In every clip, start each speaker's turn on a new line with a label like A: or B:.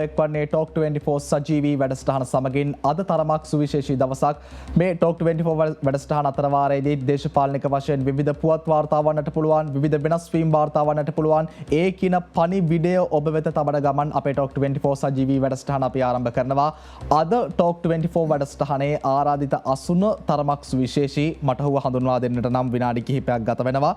A: එක්වන්නේ talk 24 සජීවී වැඩසටහන සමගින් අද තරමක් සුවිශේෂී දවසක්. මේ ටෝක් 24 වැඩසටහන අතරවාරයේදී දේශපාලනික වශයෙන් විවිධ පුවත් වාර්තා වන්නට පුළුවන්, විවිධ වෙනස් වීම් වාර්තා වන්නට පුළුවන්. ඒ කින පණිවිඩය ඔබ වෙත තබන ගමන් අපේ ටෝක් 24 සජීවී වැඩසටහන අපි ආරම්භ කරනවා. අද ටෝක් 24 වැඩසටහනේ ආරාධිත අසුන තරමක් සුවිශේෂී. මට ඔහුව හඳුන්වා දෙන්නට නම් විනාඩි කිහිපයක් ගත වෙනවා.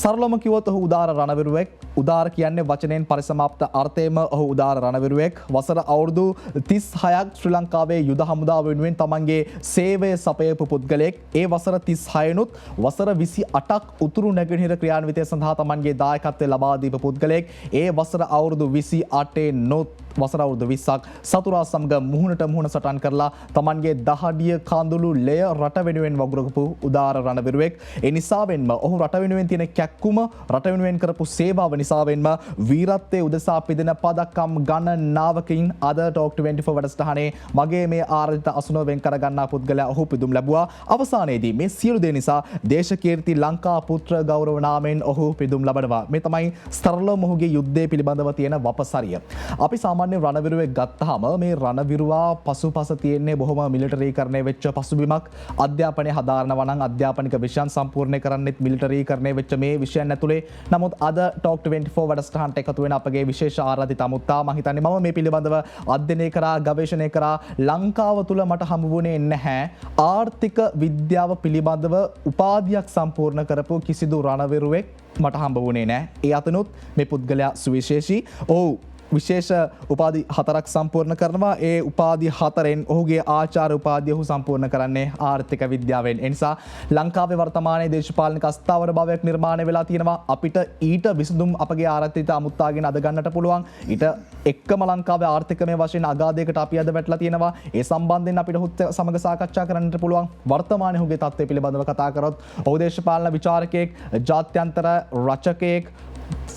A: සරලවම කිව්වොත් ඔහු උදාර රණවිරුවෙක්. උදාර කියන්නේ වචනයෙන් පරිසමාප්ත අර්ථයම ඔහු උදාර රණවිරුවෙක්. වසර අවුරුදු 36ක් ශ්‍රී ලංකාවේ යුද හමුදාව වෙනුවෙන් තමන්ගේ සේවය සපයපු පුද්ගලයෙක්. ඒ වසර 36නුත් වසර 28ක් උතුරු නැගෙනහිර ක්‍රියාන්විතය සඳහා තමන්ගේ දායකත්වය ලබා දීපු පුද්ගලයෙක්. ඒ වසර අවුරුදු 28 නොත් වසර අවුරුදු 20ක් සතුරා සමග මුහුණට මුහුණ සටන් කරලා තමන්ගේ දහඩිය කඳුළු ලෙය රට වෙනුවෙන් වගුරපු උදාර රණවිරුවෙක්. ඒ නිසාවෙන්ම ඔහු රට වෙනුවෙන් තියෙන කැක්කුම, රට වෙනුවෙන් කරපු සේවාව නිසාවෙන්ම වීරත්වයේ උදෙසා පිදෙන පදක්කම් ගණනාවකින් අද ටෝක් 24 වැඩසටහනේ මගේ මේ ආරාධිත අසුන වෙන් කර ගන්නා පුද්ගලයා ඔහු පිදුම් ලැබුවා. අවසානයේදී මේ සියලු දේ නිසා දේශකීර්ති ලංකා පුත්‍ර ගෞරව නාමයෙන් ඔහු පිදුම් ලබනවා. මේ තමයි ස්තරලම ඔහුගේ යුද්ධය පිළිබඳව තියෙන වපසරිය. අපි සාමාන්‍ය රණවිරුවෙක් ගත්තාම මේ රණවිරුවා පසුපස තියෙන්නේ බොහොම මිලිටරීකරණය වෙච්ච පසුබිමක්. අධ්‍යාපනය හදාරනවා නම් අධ්‍යාපනික විෂයන් සම්පූර්ණ කරන්නෙත් මිලිටරීකරණය වෙච්ච මේ විෂයන් ඇතුලේ. නමුත් අද ටෝක් 24 වැඩසටහනට එකතු වෙන අපගේ විශේෂ ආරාධිත අමුත්තා මම හිතන්නේ මම මේ පිළිබඳව අධ්‍යයනය කරා, ගවේෂණය කරා. ලංකාව තුල මට හමු වුණේ නැහැ ආර්ථික විද්‍යාව පිළිබඳව උපාධියක් සම්පූර්ණ කරපු කිසිදු රණවිරුවෙක් මට හම්බ වුණේ නැහැ. ඒ අතනොත් මේ පුද්ගලයා සුවිශේෂී. ඔව්, විශේෂ උපාධි 4ක් සම්පූර්ණ කරනවා. ඒ උපාධි 4න් ඔහුගේ ආචාර්ය උපාධිය ඔහු සම්පූර්ණ කරන්නේ ආර්ථික විද්‍යාවෙන්. ඒ නිසා ලංකාවේ වර්තමානයේ දේශපාලනික අස්ථාවර භාවයක් නිර්මාණය වෙලා තියෙනවා. අපිට ඊට විසඳුම් අපගේ ආරාධිත අමුත්තාගෙන් අද ගන්නට පුළුවන්. ඊට එක්කම ලංකාවේ ආර්ථිකමය වශයෙන් අගාධයකට අපි අද වැටලා තියෙනවා. ඒ සම්බන්ධයෙන් අපිට ඔහුත් සමග සාකච්ඡා කරන්නට පුළුවන්. වර්තමානයේ ඔහුගේ තත්ත්වය පිළිබඳව කතා කරොත් ඔහු දේශපාලන විචාරකයෙක්, ජාත්‍යන්තර රචකයෙක්,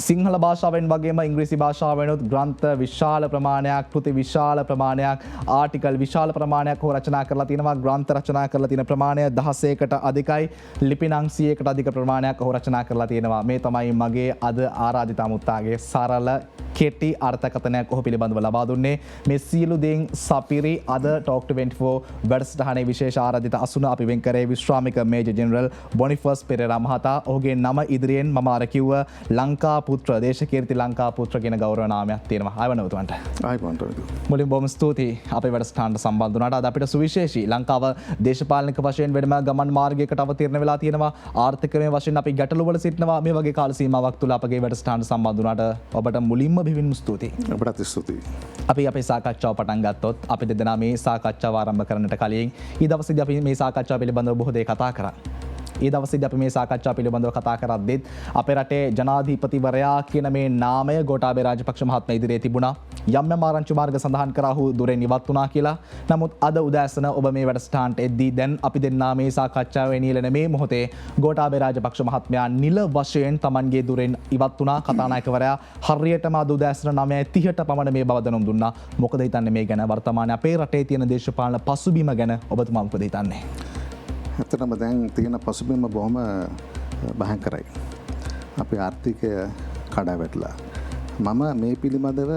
A: සිංහල භාෂාවෙන් වගේම ඉංග්‍රීසි භාෂාවෙනුත් ග්‍රන්ථ විශාල ප්‍රමාණයක්, කෘති විශාල ප්‍රමාණයක්, ආටිකල් විශාල ප්‍රමාණයක් ඔහු රචනා කරලා තියෙනවා. ග්‍රන්ථ රචනා කරලා තියෙන ප්‍රමාණය 16කට අධිකයි. ලිපි නම් 100කට අධික ප්‍රමාණයක් ඔහු රචනා කරලා තියෙනවා. මේ තමයි මගේ අද ආරාධිත අමුත්තාගේ සරල කෙටි අර්ථකථනයක් ඔහු පිළිබඳව ලබා දුන්නේ. මේ සියලු දේන් සපිරි අද ටෝක් 24 වැඩසටහනේ විශේෂ ආරාධිත අසුන අපි වෙන් කරේ විශ්‍රාමික මේජර් ජෙනරල් බොනිෆස් පෙරේරා මහතා. ඔහුගේ නම ඉදිරියෙන් මම අර කිව්ව ලංකා පුත්‍ර, දේශකීර්ති ලංකා පුත්‍ර කියන ගෞරව නාමයක් තියෙනවා. ආයවන උතුමන්ට. මුලින් බොහොම ස්තුතියි අපේ වැඩසටහනට සම්බන්ධ වුණාට. අද අපිට සුවිශේෂී ලංකාව දේශපාලනික වශයෙන් වෙනම ගමන් මාර්ගයකට අවතීර්ණ වෙලා තියෙනවා. ආර්ථිකමය වශයෙන් අපි ගැටලු වල සිටිනවා. මේ වගේ කාල සීමාවක් තුළ අපගේ වැඩසටහනට සම්බන්ධ වුණාට ඔබට මුලින්ම බිහිවින්ම ස්තුතියි.
B: ඔබටත් ස්තුතියි.
A: අපි අපේ සාකච්ඡාව පටන් ගත්තොත් අපි දෙදෙනා මේ සාකච්ඡාව ආරම්භ කරන්නට කලින් ඊ දවසේදී අපි මේ සාකච්ඡාව පිළිබඳව බොහෝ දේ කතා කරා. ඒ දවසේදී අපි මේ සාකච්ඡාව පිළිබඳව කතා කරද්දිත් අපේ රටේ ජනාධිපතිවරයා කියන මේ නාමය ගෝඨාභය රාජපක්ෂ මහත්මයා ඉදිරියේ තිබුණා. යම් යම් ආරංචි මාර්ග සඳහන් කරා ඔහු දුරෙන් ඉවත් වුණා කියලා. නමුත් අද උදෑසන ඔබ මේ වැඩසටහනට එද්දී දැන් අපි දෙන්නා මේ සාකච්ඡාවේ නිලන මේ මොහොතේ ගෝඨාභය රාජපක්ෂ මහත්මයා නිල වශයෙන් Tamanගේ දුරෙන් ඉවත් වුණා. කතානායකවරයා හරියටම අද උදෑසන 9:30ට පමණ මේ බව දැනුම් දුන්නා. මොකද හිතන්නේ මේ ගැන? වර්තමානයේ අපේ රටේ තියෙන දේශපාලන පසුබිම ගැන ඔබතුමා මොකද හිතන්නේ?
B: ඇත්තටම දැන් තියෙන පසුබිම බොහොම භයංකරයි. අපේ ආර්ථිකය කඩා වැටලා. මම මේ පිළිබඳව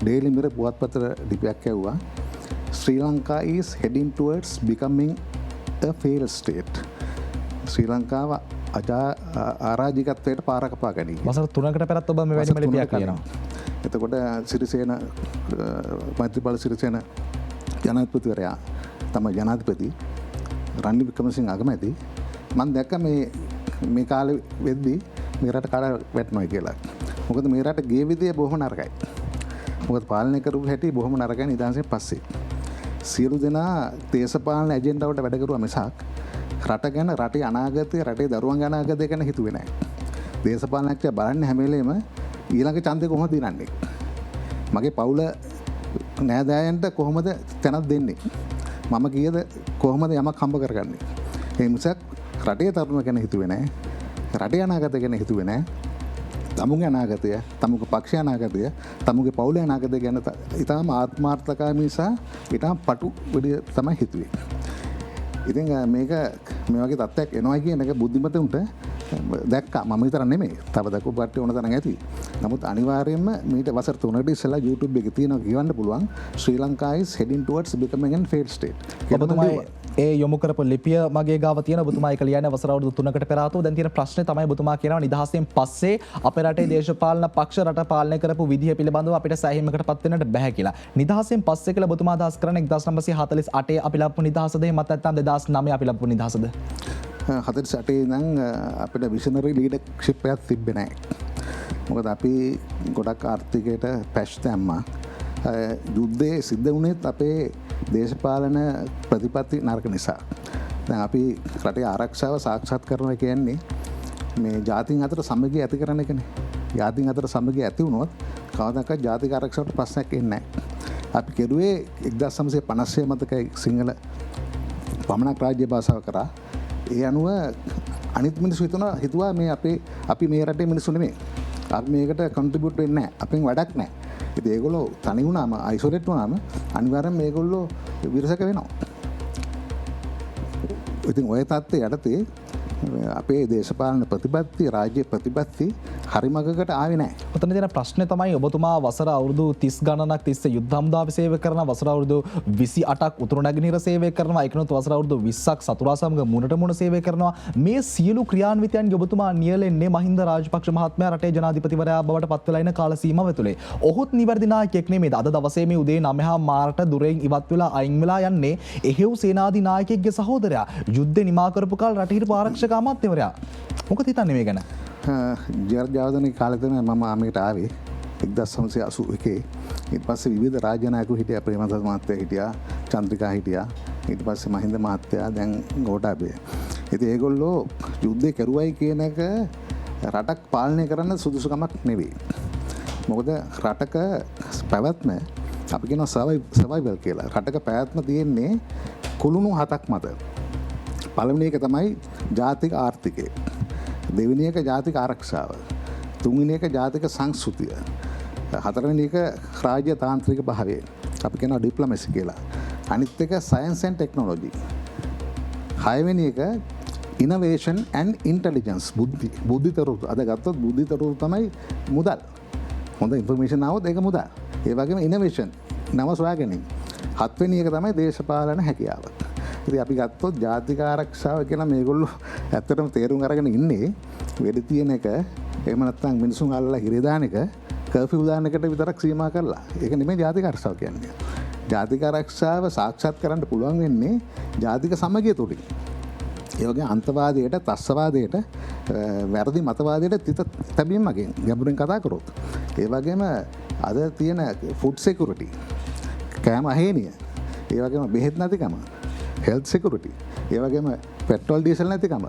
B: ඩේලි මිරර් පුවත්පතට ලිපියක් ඇව්වා. ශ්‍රී Lanka is heading towards becoming a failed state. ශ්‍රී ලංකාව අරාජිකත්වයට පාර කපා ගැනීම.
A: වසර 3කට පෙරත් ඔබ මේ වැඩිම ලිපියක් කියනවා.
B: එතකොට සිරිසේන මෛත්‍රීපාල සිරිසේන ජනාධිපතිවරයා තමයි ජනාධිපති රනිල් වික්‍රමසිංහ අගමැති. මම දැක්ක මේ කාලෙ වෙද්දී මේ රට කඩ වැටෙනවා කියලා. මොකද මේ රට ගේ විදිය බොහොම නරකයි. මොකද පාලනය කරපු හැටි බොහොම නරකයි. නිදාන්සේ පස්සේ සියලු දෙනා දේශපාලන ඇජෙන්ඩාවට වැඩ කරුවා මිසක් රට ගැන, රටේ අනාගතය, රටේ දරුවන්ගේ අනාගතය ගැන හිතුවේ නැහැ. දේශපාලනඥයෝ බලන්නේ හැම වෙලේම ඊළඟ ඡන්දේ කොහොමද දිනන්නේ? මගේ පවුල නෑදෑයන්ට කොහොමද තැනක් දෙන්නේ? මම කීයද කොහොමද යමක් හම්බ කරගන්නේ? ඒ මිසක් රටේ තරුණ ගැන හිතුවේ නැහැ. රටේ අනාගතය ගැන හිතුවේ නැහැ. තමුගේ අනාගතය, තමුගේ පක්ෂ අනාගතය, තමුගේ පවුලේ අනාගතය ගැන ඊටාම ආත්මාර්ථකාමී සහ ඊටාම පටු විදිය තමයි හිතුවේ. ඉතින් මේක මේ වගේ තත්ත්වයක් එනවා කියන එක බුද්ධිමතුන්ට දැක්කා. මම විතර නෙමෙයි. තව දකපු කට්ටිය ඕන තරම් ඇති. නමුත් අනිවාර්යයෙන්ම මීට වසර 3කට ඉස්සෙල්ලා YouTube එකේ තියෙනවා කියවන්න පුළුවන් ශ්‍රී Lanka is heading towards becoming a failed state.
A: ඔබතුමායි ඒ යොමු කරපු ලිපිය මගේ ගාව තියෙන ඔබතුමායි කියලා කියන්නේ වසර අවුරුදු 3කට පෙර ආතෝ දැන් තියෙන ප්‍රශ්නේ තමයි ඔබතුමා කියනවා නිදහසෙන් පස්සේ අපේ රටේ දේශපාලන පක්ෂ රට පාලනය කරපු විදිහ පිළිබඳව අපිට සෑහීමකටපත් වෙන්නට බෑ කියලා. නිදහසෙන් පස්සේ කියලා ඔබතුමා අදහස් කරන්නේ 1948 අපි ලබපු නිදහසද එහෙමත් නැත්නම් 2009 අපි ලබපු නිදහසද?
B: 48 ඉඳන් අපිට විෂනරි ලීඩර්ෂිප් එකක් තිබ්බේ නැහැ. මොකද අපි ගොඩක් ආර්ථිකයට පැෂ් දැම්මා. යුද්ධයේ සිද්ධ වුණෙත් අපේ දේශපාලන ප්‍රතිපත්ති නරක නිසා. දැන් අපි රටේ ආරක්ෂාව සාක්ෂාත් කරනවා කියන්නේ මේ ජාතීන් අතර සමගිය ඇති කරන එකනේ. ජාතීන් අතර සමගිය ඇති වුණොත් කවදාකවත් ජාතික ආරක්ෂාවට ප්‍රශ්නයක් එන්නේ නැහැ. අපි කෙරුවේ 1956 මතකයි සිංහල පමණක් රාජ්‍ය භාෂාව කරා. ඒ අනුව අනිත් මිනිස්සු හිතුවා මේ අපි මේ රටේ මිනිස්සු නෙමෙයි. අපි මේකට කන්ට්‍රිබියුට් වෙන්නේ නැහැ. අපෙන් වැඩක් නැහැ. ඉතින් ඒගොල්ලෝ තනි වුණාම අයිසොලේට් වුණාම අනිවාර්යෙන් මේගොල්ලෝ විරසක වෙනවා. ඉතින් ඔය තත්ත්වය යටතේ අපේ දේශපාලන ප්‍රතිපත්ති රාජ්‍ය ප්‍රතිපත්ති හරි මගකට ආවේ නැහැ.
A: ඔතන තියෙන ප්‍රශ්නේ තමයි ඔබතුමා වසර අවුරුදු 30 ගණනක් තිස්සේ යුද්ධ හමුදාවේ සේවය කරනවා වසර අවුරුදු 28ක් උතුරු නැගෙනහිර සේවය කරනවා ඒකනොත් වසර අවුරුදු 20ක් සතුරා සමග මුණට මුණ සේවය කරනවා මේ සියලු ක්‍රියාන්විතයන් ඔබතුමා නියැලෙන්නේ මහින්ද රාජපක්ෂ මහත්මයා රටේ ජනාධිපතිවරයා බවට පත් වෙලා ඉන කාල සීමාව ඇතුලේ. ඔහුත් නිවැරදි නායකයෙක් නෙමෙයිද? අද දවසේ මේ උදේ 9:00 මාරට දුරෙන් ඉවත් වෙලා අයින් වෙලා යන්නේ එහෙව් සේනාධි නායකයෙක්ගේ සහෝදරයා. යුද්ධේ නිමා කරපු කාල රට හිටපු ආරක්ෂක අමාත්‍යවරයා. මොකද හිතන්නේ මේ ගැන?
B: ජර්ජාවදනගේ කාලේ තමයි මම ආමේට ආවේ 1981. ඊට පස්සේ විවිධ රාජ්‍ය නායකයෝ හිටියා. ප්‍රේමදත්ත මහත්තයා හිටියා, චන්ද්‍රිකා හිටියා. ඊට පස්සේ මහින්ද මහත්තයා, දැන් ගෝඨාභය. ඉතින් ඒගොල්ලෝ යුද්ධේ කරුවයි කියන එක රටක් පාලනය කරන්න සුදුසුකමක් නෙවෙයි. මොකද රටක පැවැත්ම අපි කියනවා සර්වයිවල් කියලා. රටක පැවැත්ම තියෙන්නේ කුළුණු 7ක් මත. පළවෙනි එක තමයි ජාතික ආර්ථිකය. දෙවෙනි එක ජාතික ආරක්ෂාව. තුන්වෙනි එක ජාතික සංස්කෘතිය. හතරවෙනි එක රාජ්‍ය තාන්ත්‍රික භාවය. අපි කියනවා ඩිප්ලොමැසි කියලා. අනිත් එක සයන්ස් ඇන්ඩ් ටෙක්නොලොජි. හයවෙනි එක ඉනෝවේෂන් ඇන්ඩ් ඉන්ටෙලිජන්ස් බුද්ධිතරු. අද ගත්තොත් බුද්ධිතරු තමයි මුදල්. හොඳ ඉන්ෆර්මේෂන් આવොත් ඒක මුදල්. ඒ වගේම ඉනෝවේෂන් නව සොයා ගැනීම. හත්වෙනි එක තමයි දේශපාලන හැකියාව. ඉතින් අපි ගත්තොත් ජාතික ආරක්ෂාව කියලා මේගොල්ලෝ ඇත්තටම තේරුම් අරගෙන ඉන්නේ වෙඩි තියෙන එක එහෙම නැත්නම් මිනිසුන් අල්ලලා හිරේ දාන එක කර්ෆියු දාන එකට විතරක් සීමා කරලා. ඒක නෙමෙයි ජාතික ආරක්ෂාව කියන්නේ. ජාතික ආරක්ෂාව සාක්ෂාත් කරන්න පුළුවන් වෙන්නේ ජාතික සමගිය තුලින්. ඒ වගේ අන්තවාදයට, තස්සවාදයට, වැරදි මතවාදයට තිත තැබීම මගින් ගැඹුරින් කතා කරොත්. ඒ වගේම අද තියෙන ෆුඩ් සිකියුරිටි, කෑම අහේනිය, ඒ වගේම බෙහෙත් නැතිකම, හෙල්ත් සිකියුරිටි, ඒ වගේම පෙට්‍රෝල් ඩීසල් නැතිකම,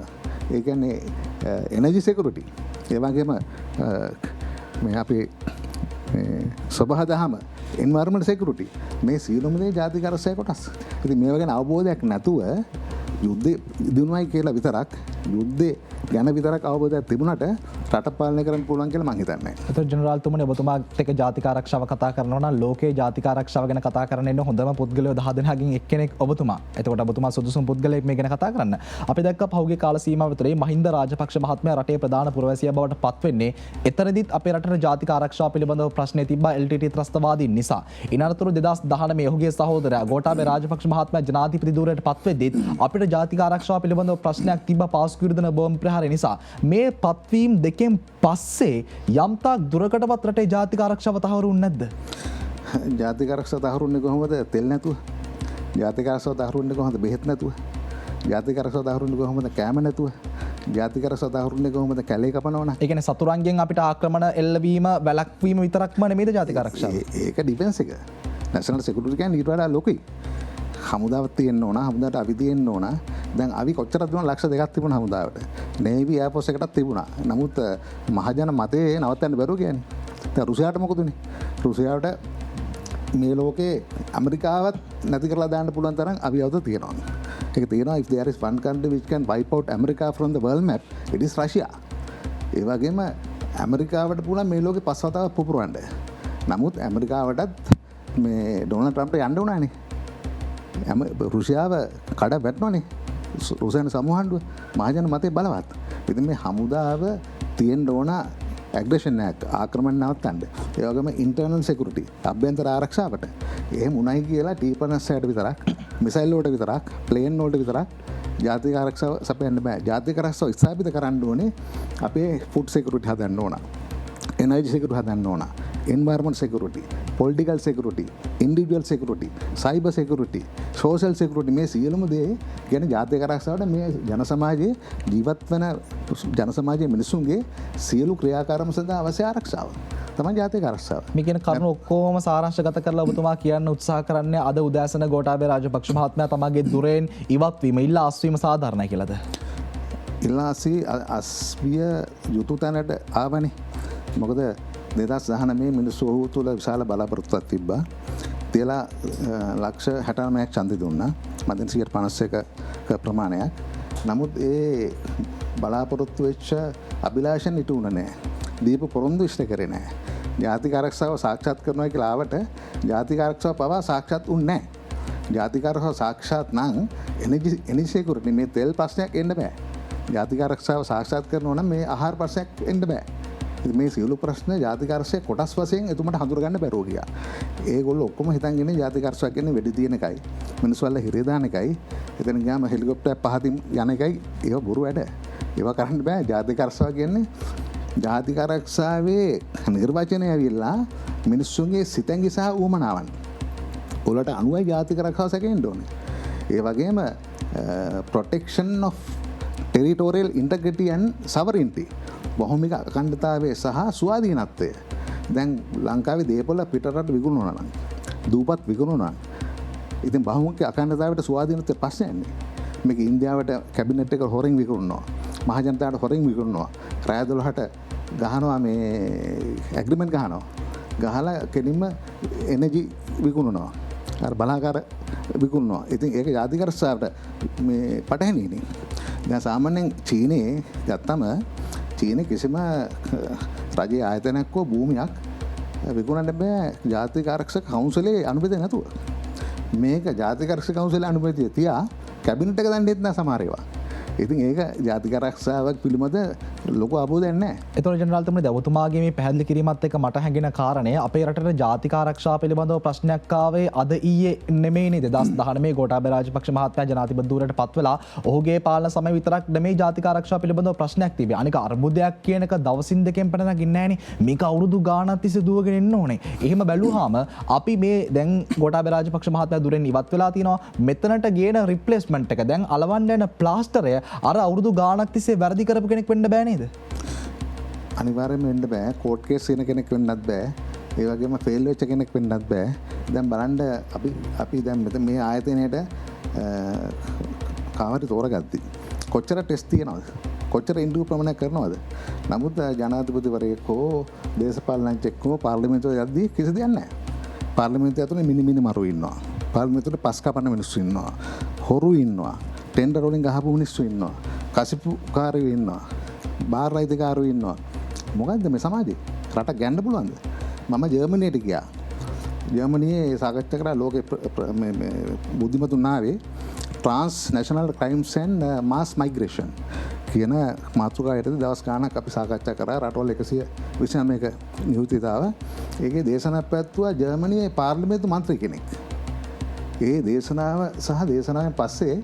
B: ඒ කියන්නේ එනර්ජි සිකියුරිටි, ඒ වගේම මේ අපේ සබහදහම එන්වයරන්මන්ට් සිකියුරිටි මේ සියලුම දේ ජාතික ආරක්ෂාවේ කොටස්. ඉතින් මේ වගේ අවබෝධයක් නැතුව යුද්ධේ දිනුවයි කියලා විතරක් යුද්ධේ ගැන විතරක් අවබෝධයක් තිබුණාට රට පාලනය කරන්න පුළුවන් කියලා මම හිතන්නේ නැහැ.
A: ඒතර ජෙනරාල් තුමනි ඔබතුමාත් එක්ක ජාතික ආරක්ෂාව කතා කරනවා නම් ලෝකයේ ජාතික ආරක්ෂාව ගැන කතා කරන්න ඉන්න හොඳම පුද්ගලයෝ 10 දෙනාගෙන් එක්කෙනෙක් ඔබතුමා. එතකොට ඔබතුමා සුදුසුම පුද්ගලයෙක් මේ ගැන කතා කරන්න. අපි දැක්ක පහුගිය කාල සීමාව තුළේ මහින්ද රාජපක්ෂ මහත්මයා රටේ ප්‍රධාන පුරවැසියා බවට පත් වෙන්නේ එතරදිත් අපේ රටේ ජාතික ආරක්ෂාව පිළිබඳව ප්‍රශ්නේ තිබ්බා LTT ත්‍රස්තවාදීන් නිසා. ඉනතුරු 2019 ඔහුගේ සහෝදරයා ගෝඨාභය රාජපක්ෂ මහත්මයා ජනාධිපති ධූරයට පත් වෙද්දීත් අපිට ජාතික ආරක්ෂාව පිළිබඳව ප්‍රශ්නයක් තිබ්බා පාස්කු විරුද්ධ බෝම්බ ප්‍රහාරය නිසා. මේ පත්වීම් දෙකෙන් පස්සේ යම්තාක් දුරකටවත් රටේ ජාතික ආරක්ෂාව තහවුරු වුනේ නැද්ද?
B: ජාතික ආරක්ෂාව තහවුරු වෙන්නේ කොහොමද? තෙල් නැතුව. ජාතික ආරක්ෂාව තහවුරු වෙන්නේ කොහොමද? බෙහෙත් නැතුව. ජාතික ආරක්ෂාව තහවුරු වෙන්නේ කොහොමද? කෑම නැතුව. ජාතික ආරක්ෂාව තහවුරු වෙන්නේ කොහොමද? කැලේ කපනවන.
A: ඒ කියන්නේ සතුරන්ගෙන් අපිට ආක්‍රමණ එල්ලවීම වැළැක්වීම විතරක්ම නෙමෙයිද ජාතික ආරක්ෂාව?
B: ඒක ඩිෆෙන්ස් එක. නැෂනල් සිකියුරිටි කියන්නේ ඊට වඩා ලොකුයි. හමුදාවක් තියෙන්න ඕන, හමුදාවට අවි තියෙන්න ඕන. දැන් අවි කොච්චරද තිබුණා? ලක්ෂ 2ක් තිබුණා හමුදාවට. නේවි එයාර්ෆෝස් එකටත් තිබුණා. නමුත් මහජන මතේ නවත්තන්න බැරුව කියන්නේ. දැන් රුසියාවට මොකද උනේ? රුසියාවට මේ ලෝකේ ඇමරිකාවත් නැති කරලා දාන්න පුළුවන් තරම් අවියවද තියෙනවා. ඒක තියෙනවා if there is one country which can wipe out America from the world map, it is Russia. ඒ වගේම ඇමරිකාවට පුළුවන් මේ ලෝකේ පස්වතාවක් පුපුරවන්න. නමුත් ඇමරිකාවටත් මේ ඩොනල්ඩ් ට්‍රම්ප්ට යන්න උනානේ. රුසියාව කඩ වැටෙනවනේ. රුසියානු සමූහණ්ඩුව මහජන මතේ බලවත්. ඉතින් මේ හමුදාව තියෙන්න ඕන ඇග්‍රෙෂන් එකක් ආක්‍රමණ නවත්තන්න. ඒ වගේම ඉන්ටර්නල් සිකියුරිටි අභ්‍යන්තර ආරක්ෂාවට. එහෙම උණයි කියලා T-56ට විතරක්, මිසයිල් වලට විතරක්, ප්ලේන් වලට විතරක් ජාතික ආරක්ෂාව සපයන්න බෑ. ජාතික ආරක්ෂාව ස්ථාපිත කරන්න ඕනේ අපේ ෆුඩ් සිකියුරිටි හදන්න ඕන. එනර්ජි සිකියුරිටි හදන්න ඕන. environment security, political security, individual security, cyber security, social security මේ සියලුම දේ ගැන ජාතික ආරක්ෂාවට මේ ජන සමාජයේ ජීවත් වෙන ජන සමාජයේ මිනිසුන්ගේ සියලු ක්‍රියාකාරම සඳහා අවශ්‍ය ආරක්ෂාව තමයි ජාතික ආරක්ෂාව.
A: මේ කියන කරුණු ඔක්කොම සාරාංශගත කරලා ඔබතුමා කියන්න උත්සාහ කරන්නේ අද උදෑසන ගෝඨාභය රාජපක්ෂ මහත්මයා තමගේ දුරෙන් ඉවත් වීම ඉල්ලා අස්වීම සාධාරණයි කියලාද?
B: ඉල්ලාසි අස්විය යුතු තැනට ආවනේ. මොකද 2019 මිනිස්සු ඔහු තුළ විශාල බලාපොරොත්තුවක් තිබ්බා. තියලා ලක්ෂ 69ක් ඡන්දෙ දුන්නා. මතින් 51ක ප්‍රමාණයක්. නමුත් ඒ බලාපොරොත්තු වෙච්ච අභිලාෂණ ඉටු වුණේ නැහැ. දීප පොරොන්දු ඉෂ්ට කරේ නැහැ. ජාතික ආරක්ෂාව සාක්ෂාත් කරනවා කියලා ආවට ජාතික ආරක්ෂාව පවා සාක්ෂාත් වුණේ නැහැ. ජාතික ආරක්ෂාව සාක්ෂාත් නම් එනර්ජි සිකියුරිටි මේ තෙල් ප්‍රශ්නයක් එන්න බෑ. ජාතික ආරක්ෂාව සාක්ෂාත් කරනවා නම් මේ ආහාර ප්‍රශ්නයක් එන්න බෑ. මේ සියලු ප්‍රශ්න ජාතික ආරක්ෂාවේ කොටස් වශයෙන් එතුමට හඳුරගන්න බැරුව ගියා. ඒගොල්ලෝ ඔක්කොම හිතන් ඉන්නේ ජාතික ආරක්ෂාව කියන්නේ වෙඩි තියෙන එකයි. මිනිස්සු වල හිරේ දාන එකයි. එතන ගියාම හෙලිකොප්ටරයක් පහතින් යන එකයි. ඒව බොරු වැඩ. ඒව කරන්න බෑ. ජාතික ආරක්ෂාව කියන්නේ ජාතික ආරක්ෂාවේ නිර්වචනය ඇවිල්ලා මිනිස්සුන්ගේ සිතැඟි සහ ඌමනාවන් වලට අනුවයි ජාතික ආරක්ෂාව සැකෙන්න ඕනේ. ඒ වගේම protection of territorial integrity and sovereignty බහුමික අඛණ්ඩතාවය සහ ස්වාධීනත්වය. දැන් ලංකාවේ දේපොළ පිටරට විකුණුණා නම් දූපත් විකුණුණා. ඉතින් බහුමික අඛණ්ඩතාවයට ස්වාධීනත්වය ප්‍රශ්නයක් නේ. මේක ඉන්දියාවට කැබිනට් එක හොරෙන් විකුණනවා. මහජනතාවට හොරෙන් විකුණනවා. රාය 12ට ගහනවා මේ ඇග්‍රීමන්ට් ගහනවා. ගහලා කෙලින්ම එනර්ජි විකුණනවා. අර බලාකාර විකුණනවා. ඉතින් ඒක ජාතික ආරක්ෂාවට මේ පටහැනිනේ. දැන් සාමාන්‍යයෙන් චීනයේ ගත්තම චීන කිසිම රජයේ ආයතනයක් හෝ භූමියක් විකුණන්න බෑ ජාතික ආරක්ෂක කවුන්සිලේ අනුමැතිය නැතුව. මේක ජාතික ආරක්ෂක කවුන්සිලේ අනුමැතිය තියා කැබිනට් එක දන්නේ නැත්නම් සමහර ඒවා. ඉතින් ඒක ජාතික ආරක්ෂාවක් පිළිබඳ ලොකු අවබෝධයක් නැහැ.
A: එතකොට ජනරාල්තුමනි ඔබතුමාගේ මේ පැහැදිලි කිරීමත් එක්ක මට හැඟෙන කාරණය අපේ රටේ ජාතික ආරක්ෂාව පිළිබඳව ප්‍රශ්නයක් ආවේ අද ඊයේ නෙමෙයිනේ 2019 ගෝඨාභය රාජපක්ෂ මහත්මයා ජනාධිපති ධූරයට පත් වෙලා ඔහුගේ පාලන සමය විතරක් නෙමෙයි ජාතික ආරක්ෂාව පිළිබඳව ප්‍රශ්නයක් තිබේ. අනික අර්බුදයක් කියන එක දවසින් දෙකෙන් පට නගින්නේ නැහනේ. මේක අවුරුදු ගාණක් තිස්සේ දුවගෙන එන්න ඕනේ. එහෙම බැලුවාම අපි මේ දැන් ගෝඨාභය රාජපක්ෂ මහත්මයා ධූරෙන් ඉවත් වෙලා තිනවා. මෙතනට ගේන රිප්ලේස්මන්ට් එක දැන් අලවන්න යන ප්ලාස්ටරය අර අවුරුදු ගාණක් තිස්සේ වැරදි කරපු කෙනෙක් වෙන්න බෑ නේද?
B: අනිවාර්යයෙන්ම වෙන්න බෑ. කෝට් කේස් වෙන කෙනෙක් වෙන්නත් බෑ. ඒ වගේම ෆේල් වෙච්ච කෙනෙක් වෙන්නත් බෑ. දැන් බලන්න අපි දැන් මෙතන මේ ආයතනයේට කාවරි තෝරගත්තී. කොච්චර ටෙස්ට් තියනවද? කොච්චර ඉන්ටර්විව් ප්‍රමාණයක් කරනවද? නමුත් ජනාධිපතිවරයෙක් හෝ දේශපාලනඥයෙක් හෝ පාර්ලිමේන්තුවට යද්දී කිසි දෙයක් නැහැ. පාර්ලිමේන්තුව ඇතුලේ මිනි මරු ඉන්නවා. පාර්ලිමේන්තුවේ පස් කපන මිනිස්සු ඉන්නවා. හොරු ඉන්නවා. ටෙන්ඩර් වලින් ගහපු මිනිස්සු ඉන්නවා. කසිප්පුකාරයෝ ඉන්නවා. බාර් අයිතිකාරයෝ ඉන්නවා. මොකද්ද මේ සමාජේ? රට ගන්න පුළුවන්ද? මම ජර්මනියට ගියා. ජර්මනියේ සාකච්ඡා කරා ලෝකේ බුද්ධිමතුන් ආවේ transnational crimes and mass migration කියන මාතෘකාවටදී දවස් ගාණක් අපි සාකච්ඡා කරා රටවල් 129ක නියුතිතාව. ඒකේ දේශනාවක් පැවැත්වුවා ජර්මනියේ පාර්ලිමේන්තු මන්ත්‍රී කෙනෙක්. ඒ දේශනාව සහ දේශනාවෙන් පස්සේ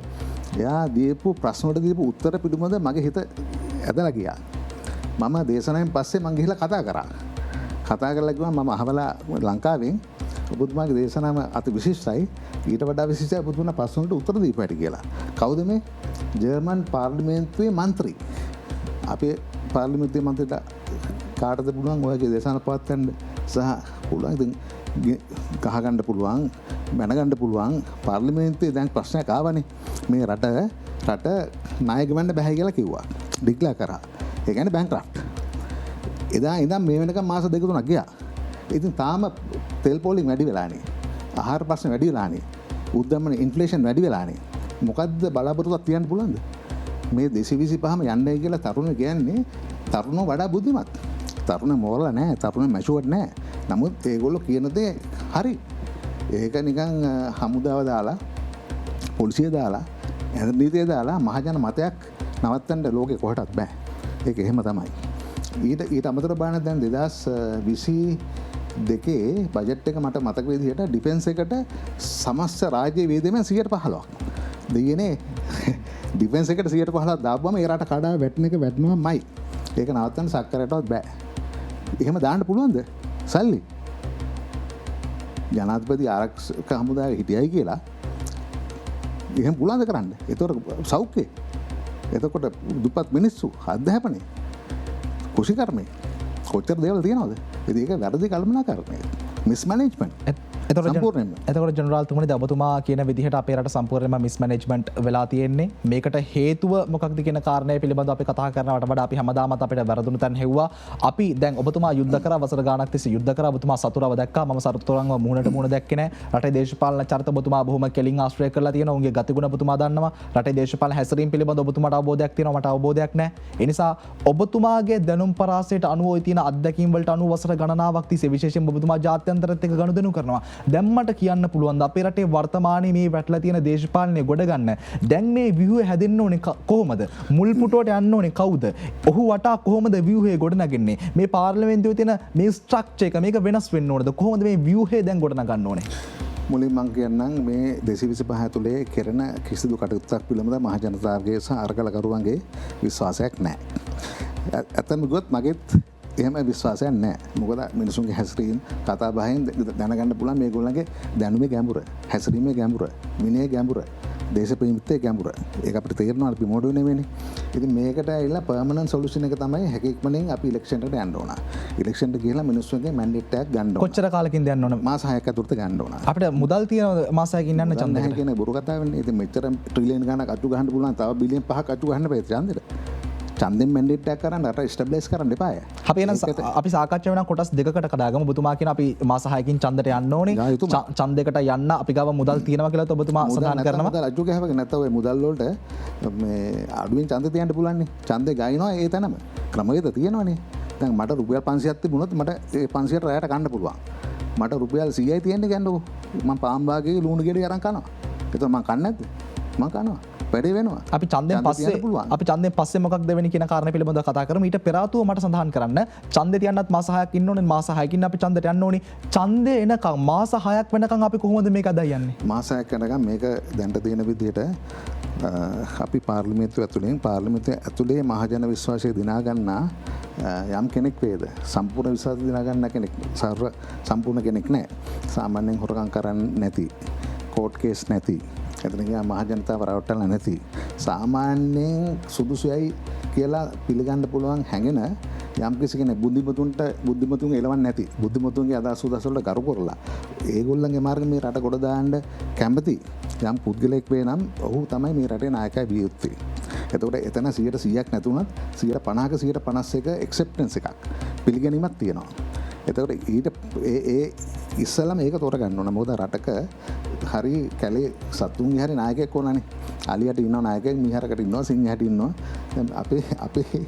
B: එයා දීපු ප්‍රශ්න වලට දීපු උත්තර පිළිබඳ මගේ හිත ඇදලා ගියා. මම දේශනාවෙන් පස්සේ මං ගිහිල්ලා කතා කරා. කතා කරලා කිව්වා මම අහවලා ලංකාවෙන් ඔබතුමාගේ දේශනාව අති විශිෂ්ටයි. ඊට වඩා විශිෂ්ටයි ඔබතුමා ප්‍රශ්න වලට උත්තර දීපු හැටි කියලා. කවුද මේ? ජර්මන් පාර්ලිමේන්තුවේ මන්ත්‍රී. අපේ පාර්ලිමේන්තුවේ මන්ත්‍රීට කාටද පුළුවන් ඔයගේ දේශනාව පවත්වන්න සහ පුළුවන් ඉතින් ගහගන්න පුළුවන් මැනගන්න පුළුවන් පාර්ලිමේන්තුවේ දැන් ප්‍රශ්නයක් ආවනේ. මේ රට ණය ගෙවන්න බෑ කියලා කිව්වා. ඩික්ලෙයාර් කරා. ඒ කියන්නේ බැංක්‍රෆ්ට්. එදා ඉඳන් මේ වෙනකම් මාස දෙක තුනක් ගියා. ඉතින් තාම තෙල් පොලින් වැඩි වෙලානේ. ආහාර ප්‍රශ්න වැඩි වෙලානේ. උද්දමන ඉන්ෆ්ලේෂන් වැඩි වෙලානේ. මොකද්ද බලාපොරොත්තුවක් තියන්න පුළුවන්ද? මේ 225ම යන්නයි කියලා තරුණ කියන්නේ තරුණෝ වඩා බුද්ධිමත්. තරුණ මෝරලා නැහැ. තරුණ මැචුවර්ඩ් නැහැ. නමුත් ඒගොල්ලෝ කියන දේ හරි. ඒක නිකන් හමුදාව දාලා පොලිසිය දාලා නීතිය දාලා මහජන මතයක් නවත්තන්න ලෝකේ කොහටත් බෑ. ඒක එහෙම තමයි. ඊට අමතර බාන දැන් 2022 බජට් එක මට මතක විදිහට ඩිෆෙන්ස් එකට සමස්ත රාජ්‍ය වේදමෙන් 15%ක් දෙයනේ ඩිෆෙන්ස් එකට 15% දාපුවම ඒ රට කඩා වැටෙන එක වැටෙනවමයි. ඒක නවත්තන්න සක්කරයටවත් බෑ. එහෙම දාන්න පුළුවන්ද? සල්ලි. ජනාධිපති ආරක්ෂක හමුදාවේ හිටියයි කියලා එහෙම පුළුවන්ද කරන්න? ඒතකොට සෞඛ්‍ය. එතකොට දුප්පත් මිනිස්සු අධ්‍යාපනය කුෂිකර්මය කොච්චර දේවල් තියෙනවද? ඉතින් ඒක වැරදි කළමනාකරණය. මිස්මැනේජ්මන්ට්.
A: එතකොට ජනරාල්තුමනි ඔබතුමා කියන විදිහට අපේ රට සම්පූර්ණයෙන්ම මිස්මැනේජ්මන්ට් වෙලා තියෙන්නේ. මේකට හේතුව මොකක්ද කියන කාරණය පිළිබඳව අපි කතා කරනවට වඩා අපි හැමදාමත් අපිට වැරදුණු තැන් හෙව්වා. අපි දැන් ඔබතුමා යුද්ධ කරා වසර ගාණක් තිස්සේ යුද්ධ කරා. ඔබතුමා සතුරව දැක්කා. මම සතුරන්ව මුහුණට මුහුණ දැක්කේ නැහැ. රටේ දේශපාලන චරිත ඔබතුමා බොහොම කෙලින් ආශ්‍රය කරලා තියෙනවා. උන්ගේ ගතිගුණ ඔබතුමා දන්නවා. රටේ දේශපාලන හැසිරීම පිළිබඳව ඔබතුමාට අවබෝධයක් තියෙනවා. මට අවබෝධයක් නැහැ. ඒ නිසා ඔබතුමාගේ දැනුම් පරාසයට අනුව තියෙන අත්දැකීම් වලට අනුව වසර ගණනාවක් තිස්සේ විශේෂයෙන් ඔබතුමා ජාත්‍යන්තරත් එක්ක ගනුදෙනු කරනවා. දැම්මට කියන්න පුළුවන් අපේ රටේ වර්තමානයේ මේ වැටලා තියෙන දේශපාලනය ගොඩ ගන්න. දැන් මේ ව්‍යුහය හැදෙන්න ඕනේ කොහොමද? මුල් පුටුවට යන්න ඕනේ කවුද? ඔහු වටා කොහොමද ව්‍යුහය ගොඩ නගන්නේ? මේ පාර්ලිමේන්තුවේ තියෙන මේ ස්ට්‍රක්චර් එක මේක වෙනස් වෙන්න ඕනද? කොහොමද මේ ව්‍යුහය දැන් ගොඩ නගන්න ඕනේ?
B: මුලින් මං කියන්නම් මේ 225 ඇතුලේ කෙරෙන කිසිදු කටයුත්තක් පිළිබඳ මහ ජනතාවගේ සහ අරගලකරුවන්ගේ විශ්වාසයක් නැහැ. ඇත්තම ගොත් මගෙත් එහෙම විශ්වාසයක් නැහැ. මොකද මිනිසුන්ගේ හැසිරීම කතා බහෙන් දැනගන්න පුළුවන් මේගොල්ලන්ගේ දැනුමේ ගැඹුර, හැසිරීමේ ගැඹුර, විනයේ ගැඹුර, දේශප්‍රේමීත්වයේ ගැඹුර. ඒක අපිට තේරෙනවා අපි මොඩෝ නෙවෙයිනේ. ඉතින් මේකට ඇවිල්ලා පර්මනන්ට් සොලියුෂන් එක තමයි හැකියක්මනින් අපි ඉලෙක්ෂන් එකට යන්න ඕන. ඉලෙක්ෂන් එකට ගිහලා මිනිස්සුන්ගේ මැන්ඩේට් එකක් ගන්න ඕන.
A: කොච්චර කාලෙකින්ද යන්න ඕන?
B: මාස 6ක් ඇතුළත ගන්න ඕන.
A: අපිට මුදල් තියෙන මාස 6කින් යන්න ඡන්දෙකට.
B: නැහැ කියන බොරු කතාව වෙන්නේ. ඉතින් මෙච්චර ට්‍රිලියන් ගණනක් අතු ගහන්න පුළුවන්. තව බිලියන් 5ක් අතු ගහන්න බෑ ඡන්දෙට. ඡන්දෙන් මැන්ඩේට් එකක් කරන්න රට ස්ටැබ්ලිෂ් කරන්න එපාය.
A: අපි එහෙනම් අපි සාකච්ඡා වෙන කොටස් දෙකකට කඩාගමු. ඔබතුමා කියන අපි මාස 6කින් ඡන්දෙට යන්න ඕනේ. ඡන්දෙකට යන්න අපි ගාව මුදල් තියෙනවා කියලා ඔබතුමා සඳහන් කරනවා.
B: මුදල් අජු ගහවගේ නැත්නම් ඔය මුදල් වලට මේ අඩුවෙන් ඡන්ද තියන්න පුළුවන් නේ. ඡන්දේ ගාිනවා ඒ තැනම. ක්‍රමවේද තියෙනවනේ. දැන් මට රුපියල් 500ක් තිබුණොත් මට ඒ 500ට රැයට කන්න පුළුවන්. මට රුපියල් 100යි තියෙන්නේ ගන්නකො. මම පාම්බාගේ ලුණු ගෙඩි අරන් කනවා. එතකොට මම කන්නේ නැද්ද? මම කනවා. වැඩේ වෙනවා.
A: අපි ඡන්දෙන් පස්සේ මොකක්ද වෙන්නේ කියන කාරණේ පිළිබඳව කතා කරමු. ඊට පෙර ආතුව මට සඳහන් කරන්න. ඡන්දේ තියන්නත් මාස 6ක් ඉන්න ඕනේ. මාස 6කින් අපි ඡන්දෙට යන්න ඕනේ. ඡන්දේ එනකම් මාස 6ක් වෙනකම් අපි කොහොමද මේක අදයි යන්නේ?
B: මාස 6ක් යනකම් මේක දැන්ට තියෙන විදිහට අපි පාර්ලිමේන්තුව ඇතුලේ මහජන විශ්වාසය දිනා ගන්නා යම් කෙනෙක් වේද? සම්පූර්ණ විශ්වාසය දිනා ගන්න කෙනෙක් සම්පූර්ණ කෙනෙක් නැහැ. සාමාන්‍යයෙන් හොරකම් කරන්නේ නැති, කෝට් කේස් නැති, එතන ගියා මහ ජනතාව රවට්ටලා නැති, සාමාන්‍යයෙන් සුදුසුයි කියලා පිළිගන්න පුළුවන් හැඟෙන යම් කිසි කෙනෙක් බුද්ධිමතුන් එලවන්නේ නැති, බුද්ධිමතුන්ගේ අදහස් වලට කරු කරලා ඒගොල්ලන්ගේ මාර්ග මේ රට ගොඩ දාන්න කැමති යම් පුද්ගලයෙක් වේ නම් ඔහු තමයි මේ රටේ නායකයා විය යුත්තේ. එතකොට එතන 100%ක් නැතුණත් 150ක 151 ඇක්සෙප්ටන්ස් එකක් පිළිගැනීමක් තියෙනවා. එතකොට ඊට ඒ ඉස්සෙල්ලාම ඒක තෝරගන්න ඕන. මොකද රටක හරි කැලේ සතුන්ගේ හරි නායකයෙක් ඕනනේ. අලියට ඉන්නවා නායකයෙක්, මීහරකට ඉන්නවා, සිංහයට ඉන්නවා. දැන් අපේ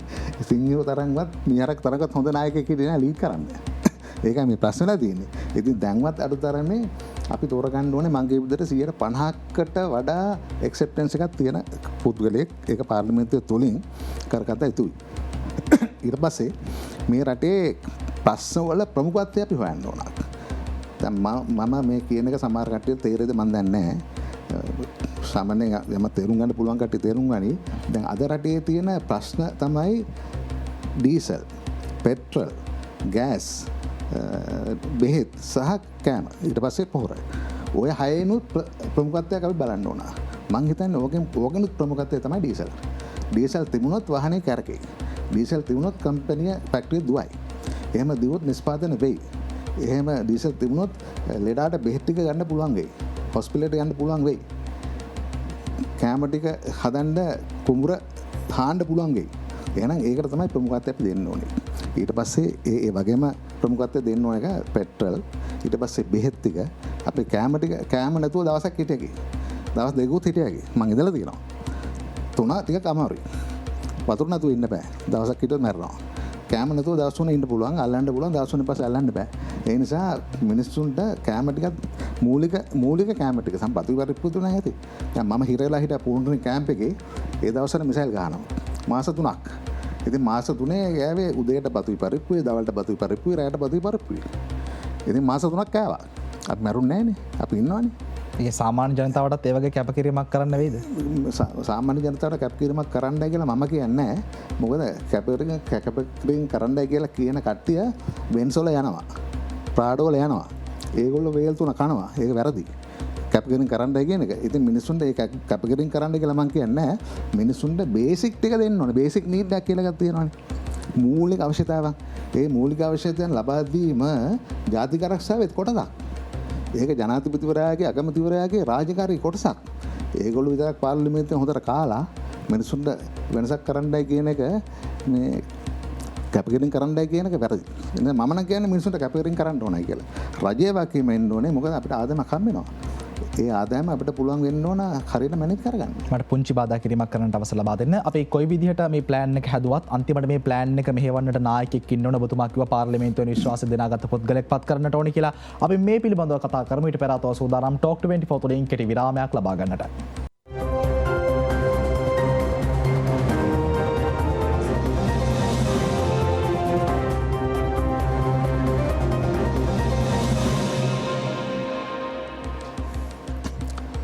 B: සිංහයෝ තරම්වත් මීහරක තරම්වත් හොඳ නායකයෙක් හිටියේ නැහැ ලීඩ් කරන්න. ඒකයි මේ ප්‍රශ්නලා තියෙන්නේ. ඉතින් දැන්වත් අඩුතරමේ අපි තෝරගන්න ඕනේ මං කියපු විදිහට 150කට වඩා ඇක්සෙප්ටන්ස් එකක් තියෙන පුද්ගලයෙක් ඒක පාර්ලිමේන්තුව තුලින් කරගත යුතුයි. ඊට පස්සේ මේ රටේ ප්‍රශ්න වල ප්‍රමුඛත්වය අපි හොයන්න ඕන. දැන් මම මේ කියන එක සමහර කට්ටියට තේරෙයිද මන් දන්නේ නැහැ. සාමාන්‍යයෙන් යම තේරුම් ගන්න පුළුවන් කට්ටිය තේරුම් ගනි. දැන් අද රටේ තියෙන ප්‍රශ්න තමයි ඩීසල්, පෙට්‍රල්, ගෑස්, බෙහෙත් සහ කෑම. ඊට පස්සේ පොහොර. ඔය හයෙනුත් ප්‍රමුඛත්වයක් අපි බලන්න ඕන. මං හිතන්නේ ඕකෙනුත් ප්‍රමුඛත්වය තමයි ඩීසල්. ඩීසල් තිබුණොත් වාහනේ කැරකෙයි. ඩීසල් තිබුණොත් කම්පැනි ෆැක්ටරිය දුවයි. එහෙම දිවුවොත් නිෂ්පාදනය වෙයි. එහෙම ඩීසල් තිබුණොත් ලෙඩාට බෙහෙත් ටික ගන්න පුළුවන් වෙයි. හොස්පිටලෙට යන්න පුළුවන් වෙයි. කෑම ටික හදන්න කුඹුර හාන්න පුළුවන් වෙයි. එහෙනම් ඒකට තමයි ප්‍රමුඛත්වය අපි දෙන්න ඕනේ. ඊට පස්සේ ඒ වගේම ප්‍රමුඛත්වය දෙන්න ඕන එක පෙට්‍රල්. ඊට පස්සේ බෙහෙත් ටික අපි කෑම නැතුව දවසක් හිටියකි. දවස් දෙකකුත් හිටියකි. මං ඉඳලා තියෙනවා. 3 ටිකක් අමාරුයි. වතුර නැතුව ඉන්න බෑ. දවසක් හිටියොත් මැරෙනවා. කෑම නැතුව දවස් 3 ඉන්න පුළුවන්, අල්ලන්න පුළුවන්, දවස් 3 පස්සේ අල්ලන්න බෑ. ඒ නිසා මිනිස්සුන්ට කෑම ටිකක් මූලික කෑම ටික සම්පත්‍ති පරිපූර්ණ නැහැ ඇති. දැන් මම හිරලා හිටිය පූර්ණ කැම්ප් එකේ ඒ දවස්වල මිසයිල් ගහනවා. මාස 3ක්. ඉතින් මාස 3 ගෑවේ උදේට බතුයි පරිප්පුවේ දවල්ට බතුයි පරිප්පුවේ රැයට බතුයි පරිප්පුවේ. ඉතින් මාස 3ක් කෑවා. අපි මැරුන්නේ නැහනේ. අපි ඉන්නවනේ.
A: ඒ සාමාන්‍ය ජනතාවටත් ඒ වගේ කැපකිරීමක් කරන්න වෙයිද?
B: සාමාන්‍ය ජනතාවට කැපකිරීමක් කරන්නයි කියලා මම කියන්නේ නැහැ. මොකද කැපකිරීම කරන්නයි කියලා කියන කට්ටිය වෙන්සොල යනවා. ප්‍රාඩෝල යනවා. ඒගොල්ලෝ වේල් තුන කනවා. ඒක වැරදි. කැපකිරීම කරන්නයි කියන එක. ඉතින් මිනිස්සුන්ට ඒ කැපකිරීම කරන්න කියලා මම කියන්නේ නැහැ. මිනිස්සුන්ට බේසික් ටික දෙන්න ඕනේ. බේසික් නීඩ් එකක් කියලා එකක් තියෙනවානේ. මූලික අවශ්‍යතාවන්. ඒ මූලික අවශ්‍යතාවන් ලබා දීම ජාතික ආරක්ෂාවෙත් කොටසක්. ඒක ජනාධිපතිවරයාගේ අගමැතිවරයාගේ රාජකාරී කොටසක්. ඒගොල්ලෝ විතරක් පාර්ලිමේන්තුවේ හොඳට කාලා මිනිසුන්ට වෙනසක් කරන්නයි කියන එක මේ කැපකිරීම කරන්නයි කියන එක වැරදි. එහෙනම් මම නම් කියන්නේ මිනිසුන්ට කැපකිරීම කරන්න ඕනයි කියලා. රජයේ වාක්‍යෙම එන්න ඕනේ. මොකද අපිට ආදායමක් හම්බ වෙනවා. ඒ ආදායම අපිට පුළුවන් වෙන්න ඕන හරියට මැනේජ් කරගන්න.
A: මට පුංචි බාධා කිරීමක් කරන්නට අවසර ලබා දෙන්න. අපි කොයි විදිහට මේ ප්ලෑන් එක හැදුවත් අන්තිමට මේ ප්ලෑන් එක මෙහෙවන්නට නායකයෙක් ඉන්න ඕන. ඔබතුමා කිව්වා පාර්ලිමේන්තුවේ විශ්වාසය දෙනාගත් පුද්ගලෙක් පත් කරන්නට ඕනි කියලා. අපි මේ පිළිබඳව කතා කරමු. ඊට පෙර ආතව සූදානම් ටොක් 24 තුළින් කෙටි විරාමයක් ලබා ගන්නට.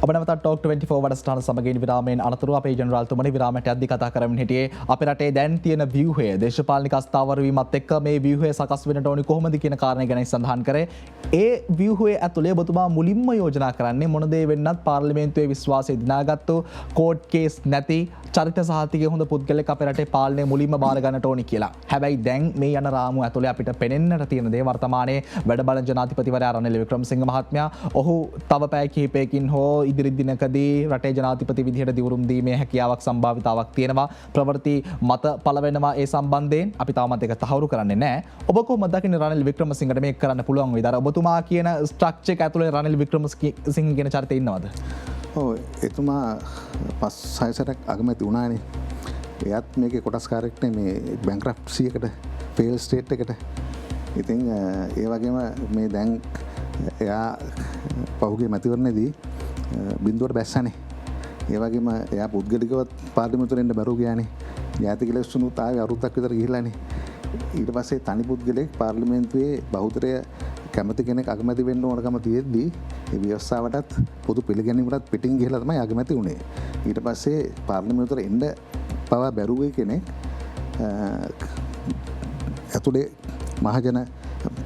A: අපනවත ටොක් 24 වැඩසටහන සමගින් විරාමයෙන් අනතුරු අපේ ජනරාල්තුමනි විරාමයට යද්දී කතා කරමින් හිටියේ අපේ රටේ දැන් තියෙන ව්‍යුහය දේශපාලනික අස්ථාවර වීමත් එක්ක මේ ව්‍යුහය සකස් වෙන්නට ඕනි කොහොමද කියන කාරණේ ගැන සඳහන් කරේ. ඒ ව්‍යුහයේ ඇතුලේ ඔබතුමා මුලින්ම යෝජනා කරන්නේ මොන දේ වෙන්නත් පාර්ලිමේන්තුවේ විශ්වාසය දිනාගත්තු කෝඩ් කේස් නැති චරිත සහතිකයේ හොඳ පුද්ගලෙක් අපේ රටේ පාලනය මුලින්ම බාර ගන්නට ඕනි කියලා. හැබැයි දැන් මේ යන රාමුව ඇතුලේ අපිට පෙනෙන්නට තියෙන දේ වර්තමානයේ වැඩ බලන ජනාධිපතිවරයා රනිල් වික්‍රමසිංහ මහත්මයා ඔහු තව පැය කිහිපයකින් හෝ ඉදිරි දිනකදී රටේ ජනාධිපති විදිහට දිවුරුම් දීමේ හැකියාවක් සම්භාවිතාවක් තියෙනවා. ප්‍රවෘත්ති මත පළ වෙනවා ඒ සම්බන්ධයෙන්. අපි තාමත් ඒක තහවුරු කරන්නේ නැහැ. ඔබ කොහොමද දකින්නේ රනිල් වික්‍රමසිංහට මේක කරන්න පුළුවන් වේද? අර ඔබතුමා කියන ස්ට්‍රක්චර් එක ඇතුලේ රනිල් වික්‍රමසිංහ කියන චරිතය ඉන්නවද?
B: ඔව් එතුමා 5-6 සැරයක් අගමැති වුණානේ. එයත් මේකේ කොටස්කාරයෙක්නේ මේ බැංක්‍රප්සි එකට ෆේල් ස්ටේට් එකට. ඉතින් ඒ වගේම මේ දැන් එයා පහුගිය මැතිවරණයේදී බින්දුවට බැස්සනේ. ඒ වගේම එයා පුද්ගලිකව පාර්ලිමේන්තුවට එන්න බැරුව ගියානේ. ජාතික ඉලෙක්ෂනුත් ආවේ අවුරුද්දක් විතර ගිහිල්ලානේ. ඊට පස්සේ තනි පුද්ගලෙක් පාර්ලිමේන්තුවේ බහුතරය කැමති කෙනෙක් අගමැති වෙන්න ඕනකම තියෙද්දී ඒ ව්‍යවස්ථාවටත් පොදු පිළිගැනීමටත් පිටින් ගිහලා තමයි අගමැති වුණේ. ඊට පස්සේ පාර්ලිමේන්තුවට එන්න පවා බැරුවේ කෙනෙක් ඇතුලේ මහජන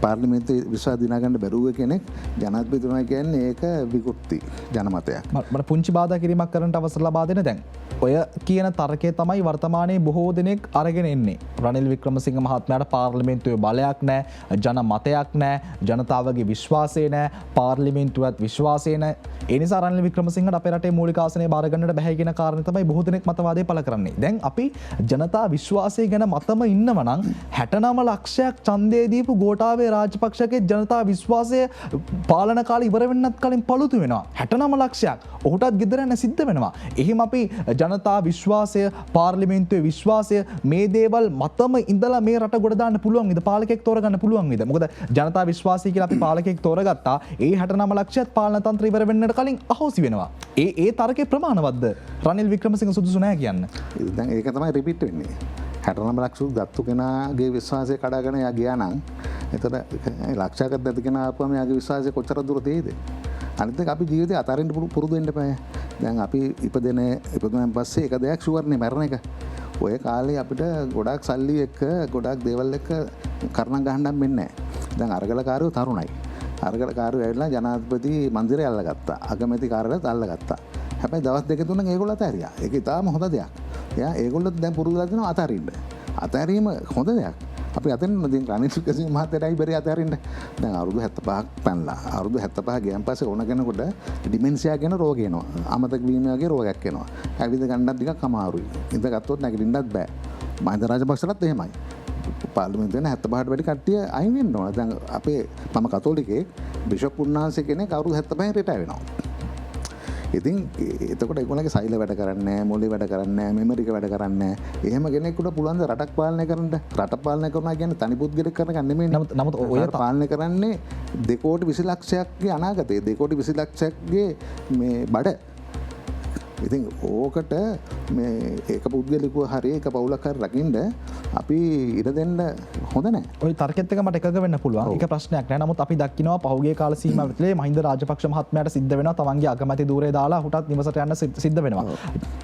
B: පාර්ලිමේන්තුවේ විශ්වාස දිනාගන්න බැරුව කෙනෙක් ජනාධිපතිතුමා කියන්නේ ඒක විකෘති ජනමතයක්.
A: මට පුංචි බාධා කිරීමක් කරන්නට අවසර ලබා දෙන්න දැන්. ඔය කියන තර්කය තමයි වර්තමානයේ බොහෝ දෙනෙක් අරගෙන එන්නේ. රනිල් වික්‍රමසිංහ මහත්මයාට පාර්ලිමේන්තුවේ බලයක් නැහැ, ජනමතයක් නැහැ, ජනතාවගේ විශ්වාසය නැහැ, පාර්ලිමේන්තුවත් විශ්වාසය නැහැ. ඒ නිසා රනිල් වික්‍රමසිංහට අපේ රටේ මූලික ආසනය බාර ගන්නට බැහැ කියන කාරණේ තමයි බොහෝ දෙනෙක් මතවාදය පළ කරන්නේ. දැන් අපි ජනතා විශ්වාසය ගැන මතම ඉන්නව නම් 69 ලක්ෂයක් ඡන්දය දීපු ගෝඨාභය රාජපක්ෂගේ ජනතා විශ්වාසය පාලන කාලේ ඉවර වෙන්නත් කලින් පළුතු වෙනවා. 69 ලක්ෂයක්. ඔහුටත් ගෙදර යන සිද්ධ වෙනවා. එහෙම අපි ජනතා විශ්වාසය, පාර්ලිමේන්තුවේ විශ්වාසය මේ දේවල් මතම ඉඳලා මේ රට ගොඩ දාන්න පුළුවන් විද පාලකෙක් තෝරගන්න පුළුවන් විද? මොකද ජනතා විශ්වාසය කියලා අපි පාලකෙක් තෝරගත්තා. ඒ 69 ලක්ෂයත් පාලන තන්ත්‍රය ඉවර වෙන්නට කලින් අහෝසි වෙනවා. ඒ තරකේ ප්‍රමාණවත්ද? රනිල් වික්‍රමසිංහ සුදුසු නැහැ කියන්න.
B: දැන් ඒක තමයි රිපීට් වෙන්නේ. 69 ලක්ෂ ගත්තු කෙනාගේ විශ්වාසය කඩාගෙන එයා ගියා නම් එතන ලක්ෂයකට නැති කෙනා ආපුවම එයාගේ විශ්වාසය කොච්චර දුර තියෙයිද? අනිත් එක අපි ජීවිතේ අතාරින්න පුරුදු වෙන්න එපා. දැන් අපි ඉපදුනන් පස්සේ එක දෙයක් ෂුවර් නේ මරණ එක. ඔය කාලේ අපිට ගොඩාක් සල්ලි එක්ක ගොඩාක් දේවල් එක්ක කරණ ගහන්න වෙන්නේ නැහැ. දැන් අරගලකාරයෝ තරුණයි. අරගලකාරයෝ ඇවිල්ලා ජනාධිපති මන්දිරය අල්ලගත්තා. අගමැති කාර්යාලයත් අල්ලගත්තා. හැබැයි දවස් දෙක තුනක් ඒගොල්ලෝ අතහැරියා. ඒක ඉතාලම හොඳ දෙයක්. එයා ඒගොල්ලෝ දැන් පුරුදුලා දෙනවා අතහරින්න. අතහැරීම හොඳ දෙයක්. අපි අතෙන් දැන් රනිල් වික්‍රමසිංහ මහත්තයාටයි බැරි අතහරින්න. දැන් අවුරුදු 75ක් පැනලා. අවුරුදු 75 ගියන් පස්සේ ඕන කෙනෙකුට ඩිමෙන්සියා කියන රෝගය එනවා. අමතක වීම වගේ රෝගයක් එනවා. ඇවිද ගන්නත් ටිකක් අමාරුයි. ඉඳගත්තොත් නැගිටින්නත් බෑ. මහින්ද රාජපක්ෂලත් එහෙමයි. පාර්ලිමේන්තුවේ 75ට වැඩි කට්ටිය අයින් වෙන්න ඕන. දැන් අපේ මම කතෝලිකයෙක් බිෂොප් උන්නාන්සේ කෙනෙක් අවුරුදු 75 රිටයර් වෙනවා. ඉතින් එතකොට ඒගොල්ලන්ගේ සෛල වැඩ කරන්නේ නැහැ, මොළේ වැඩ කරන්නේ නැහැ, මෙමරික වැඩ කරන්නේ නැහැ. එහෙම කෙනෙකුට පුළුවන් ද රටක් පාලනය කරන්න? රට පාලනය කරනවා කියන්නේ තනි පුද්ගලෙක් කරන එක නෙමෙයි. නමුත් ඔය පාලනය කරන්නේ 2 කෝටි 20 ලක්ෂයක්ගේ අනාගතේ, 2 කෝටි 20 ලක්ෂයක්ගේ මේ බඩ. ඉතින් ඕකට මේ ඒක පුද්ගලිකුව හරි එක පවුලක් හරි රකින්න අපි ඉඩ දෙන්න හොඳ නැහැ.
A: ඔය තර්කෙත් එක මට එකග වෙන්න පුළුවන්. ඒක ප්‍රශ්නයක් නෑ. නමුත් අපි දකිනවා පහුගිය කාල සීමාවලදී මහින්ද රාජපක්ෂ මහත්මයාට සිද්ධ වෙනවා තමන්ගේ අගමැති ධූරය දාලා හුටත් නිවසට යන්න සිද්ධ වෙනවා.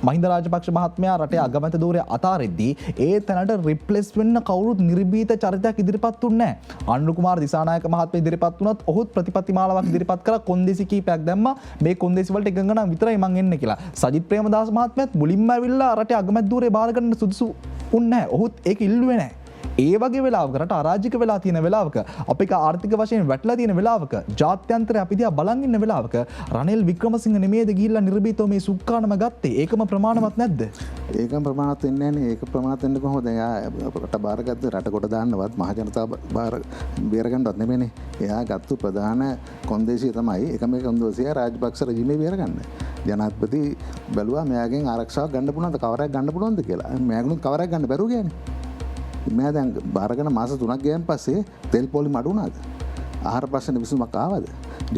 A: මහින්ද රාජපක්ෂ මහත්මයා රටේ අගමැති ධූරය අතාරිද්දී ඒ තැනට රිප්ලේස් වෙන්න කවුරුත් නිර්භීත චරිතයක් ඉදිරිපත් වුණේ නැහැ. අනුර කුමාර දිසානායක මහත්මයා ඉදිරිපත් වුණත් ඔහුත් ප්‍රතිපත්ති මාලාවක් ඉදිරිපත් කරලා කොන්දේසි කීපයක් දැම්මා. මේ කොන්දේසි වලට එකඟ නම් විතරයි මං එන්නේ කියලා. සජිත් ප්‍රේමදාස මහත්මයාත් මුලින්ම ඇවිල්ලා රටේ අගමැති ධූරය බාර ගන්න සුදුසු වුණේ නැහැ. ඔහුත් ඒක ඉල්ලුවේ නැහැ. ඒ වගේ වෙලාවක රට අරාජික වෙලා තියෙන වෙලාවක අපික ආර්ථික වශයෙන් වැටලා තියෙන වෙලාවක ජාත්‍යන්තරය අපි දිහා බලන් ඉන්න වෙලාවක රනිල් වික්‍රමසිංහ නෙමෙයිද ගිහිල්ලා නිර්භීතව මේ සුක්කානම ගත්තේ? ඒකම ප්‍රමාණවත් නැද්ද?
B: ඒකම ප්‍රමාණවත් වෙන්නේ නැහැ නේ. ඒක ප්‍රමාණවත් වෙන්න කොහොමද? එයා රට බාරගත්ත රට කොට දාන්නවත් මහ ජනතාව බාර බේරගන්නවත් නෙමෙයිනේ. එයා ගත්ත ප්‍රධාන කොන්දේසිය තමයි එකම කොන්දේසිය රාජපක්ෂ රජිමේ බේරගන්න. ජනාධිපති බැලුවා මෙයාගෙන් ආරක්ෂාවක් ගන්න පුළුවන්ද, කවරයක් ගන්න පුළුවන්ද කියලා. මෙයාගෙනුත් කවරයක් ගන්න බැරුව ගියානේ. මෙයා දැන් බාරගෙන මාස 3ක් ගියන් පස්සේ තෙල් පොලි මඩු වුණාද? ආහාර ප්‍රශ්න විසඳුමක් ආවද?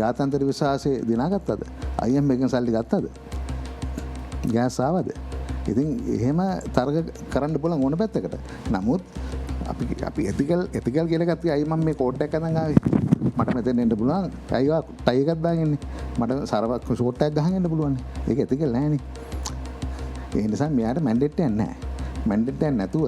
B: ජාත්‍යන්තර විශ්වාසය දිනාගත්තද? IMF එකෙන් සල්ලි ගත්තද? ගෑස් ආවද? ඉතින් එහෙම තර්ක කරන්න පුළුවන් ඕන පැත්තකට. නමුත් අපි එතිකල් කියලා ගත්තා. අයි මම මේ කෝට් එකක් අඳන් ආවේ. මට මෙතෙන් එන්න පුළුවන්. අයියා ටයි එකක් දාගෙන ඉන්නේ. මට සරවක් ෂෝට් එකක් ගහගෙන එන්න පුළුවන්. ඒක එතිකල් නෑනේ. ඒ නිසා මෙයාට මැන්ඩේට් එකක් නෑ. මැන්ඩේට් එකක් නැතුව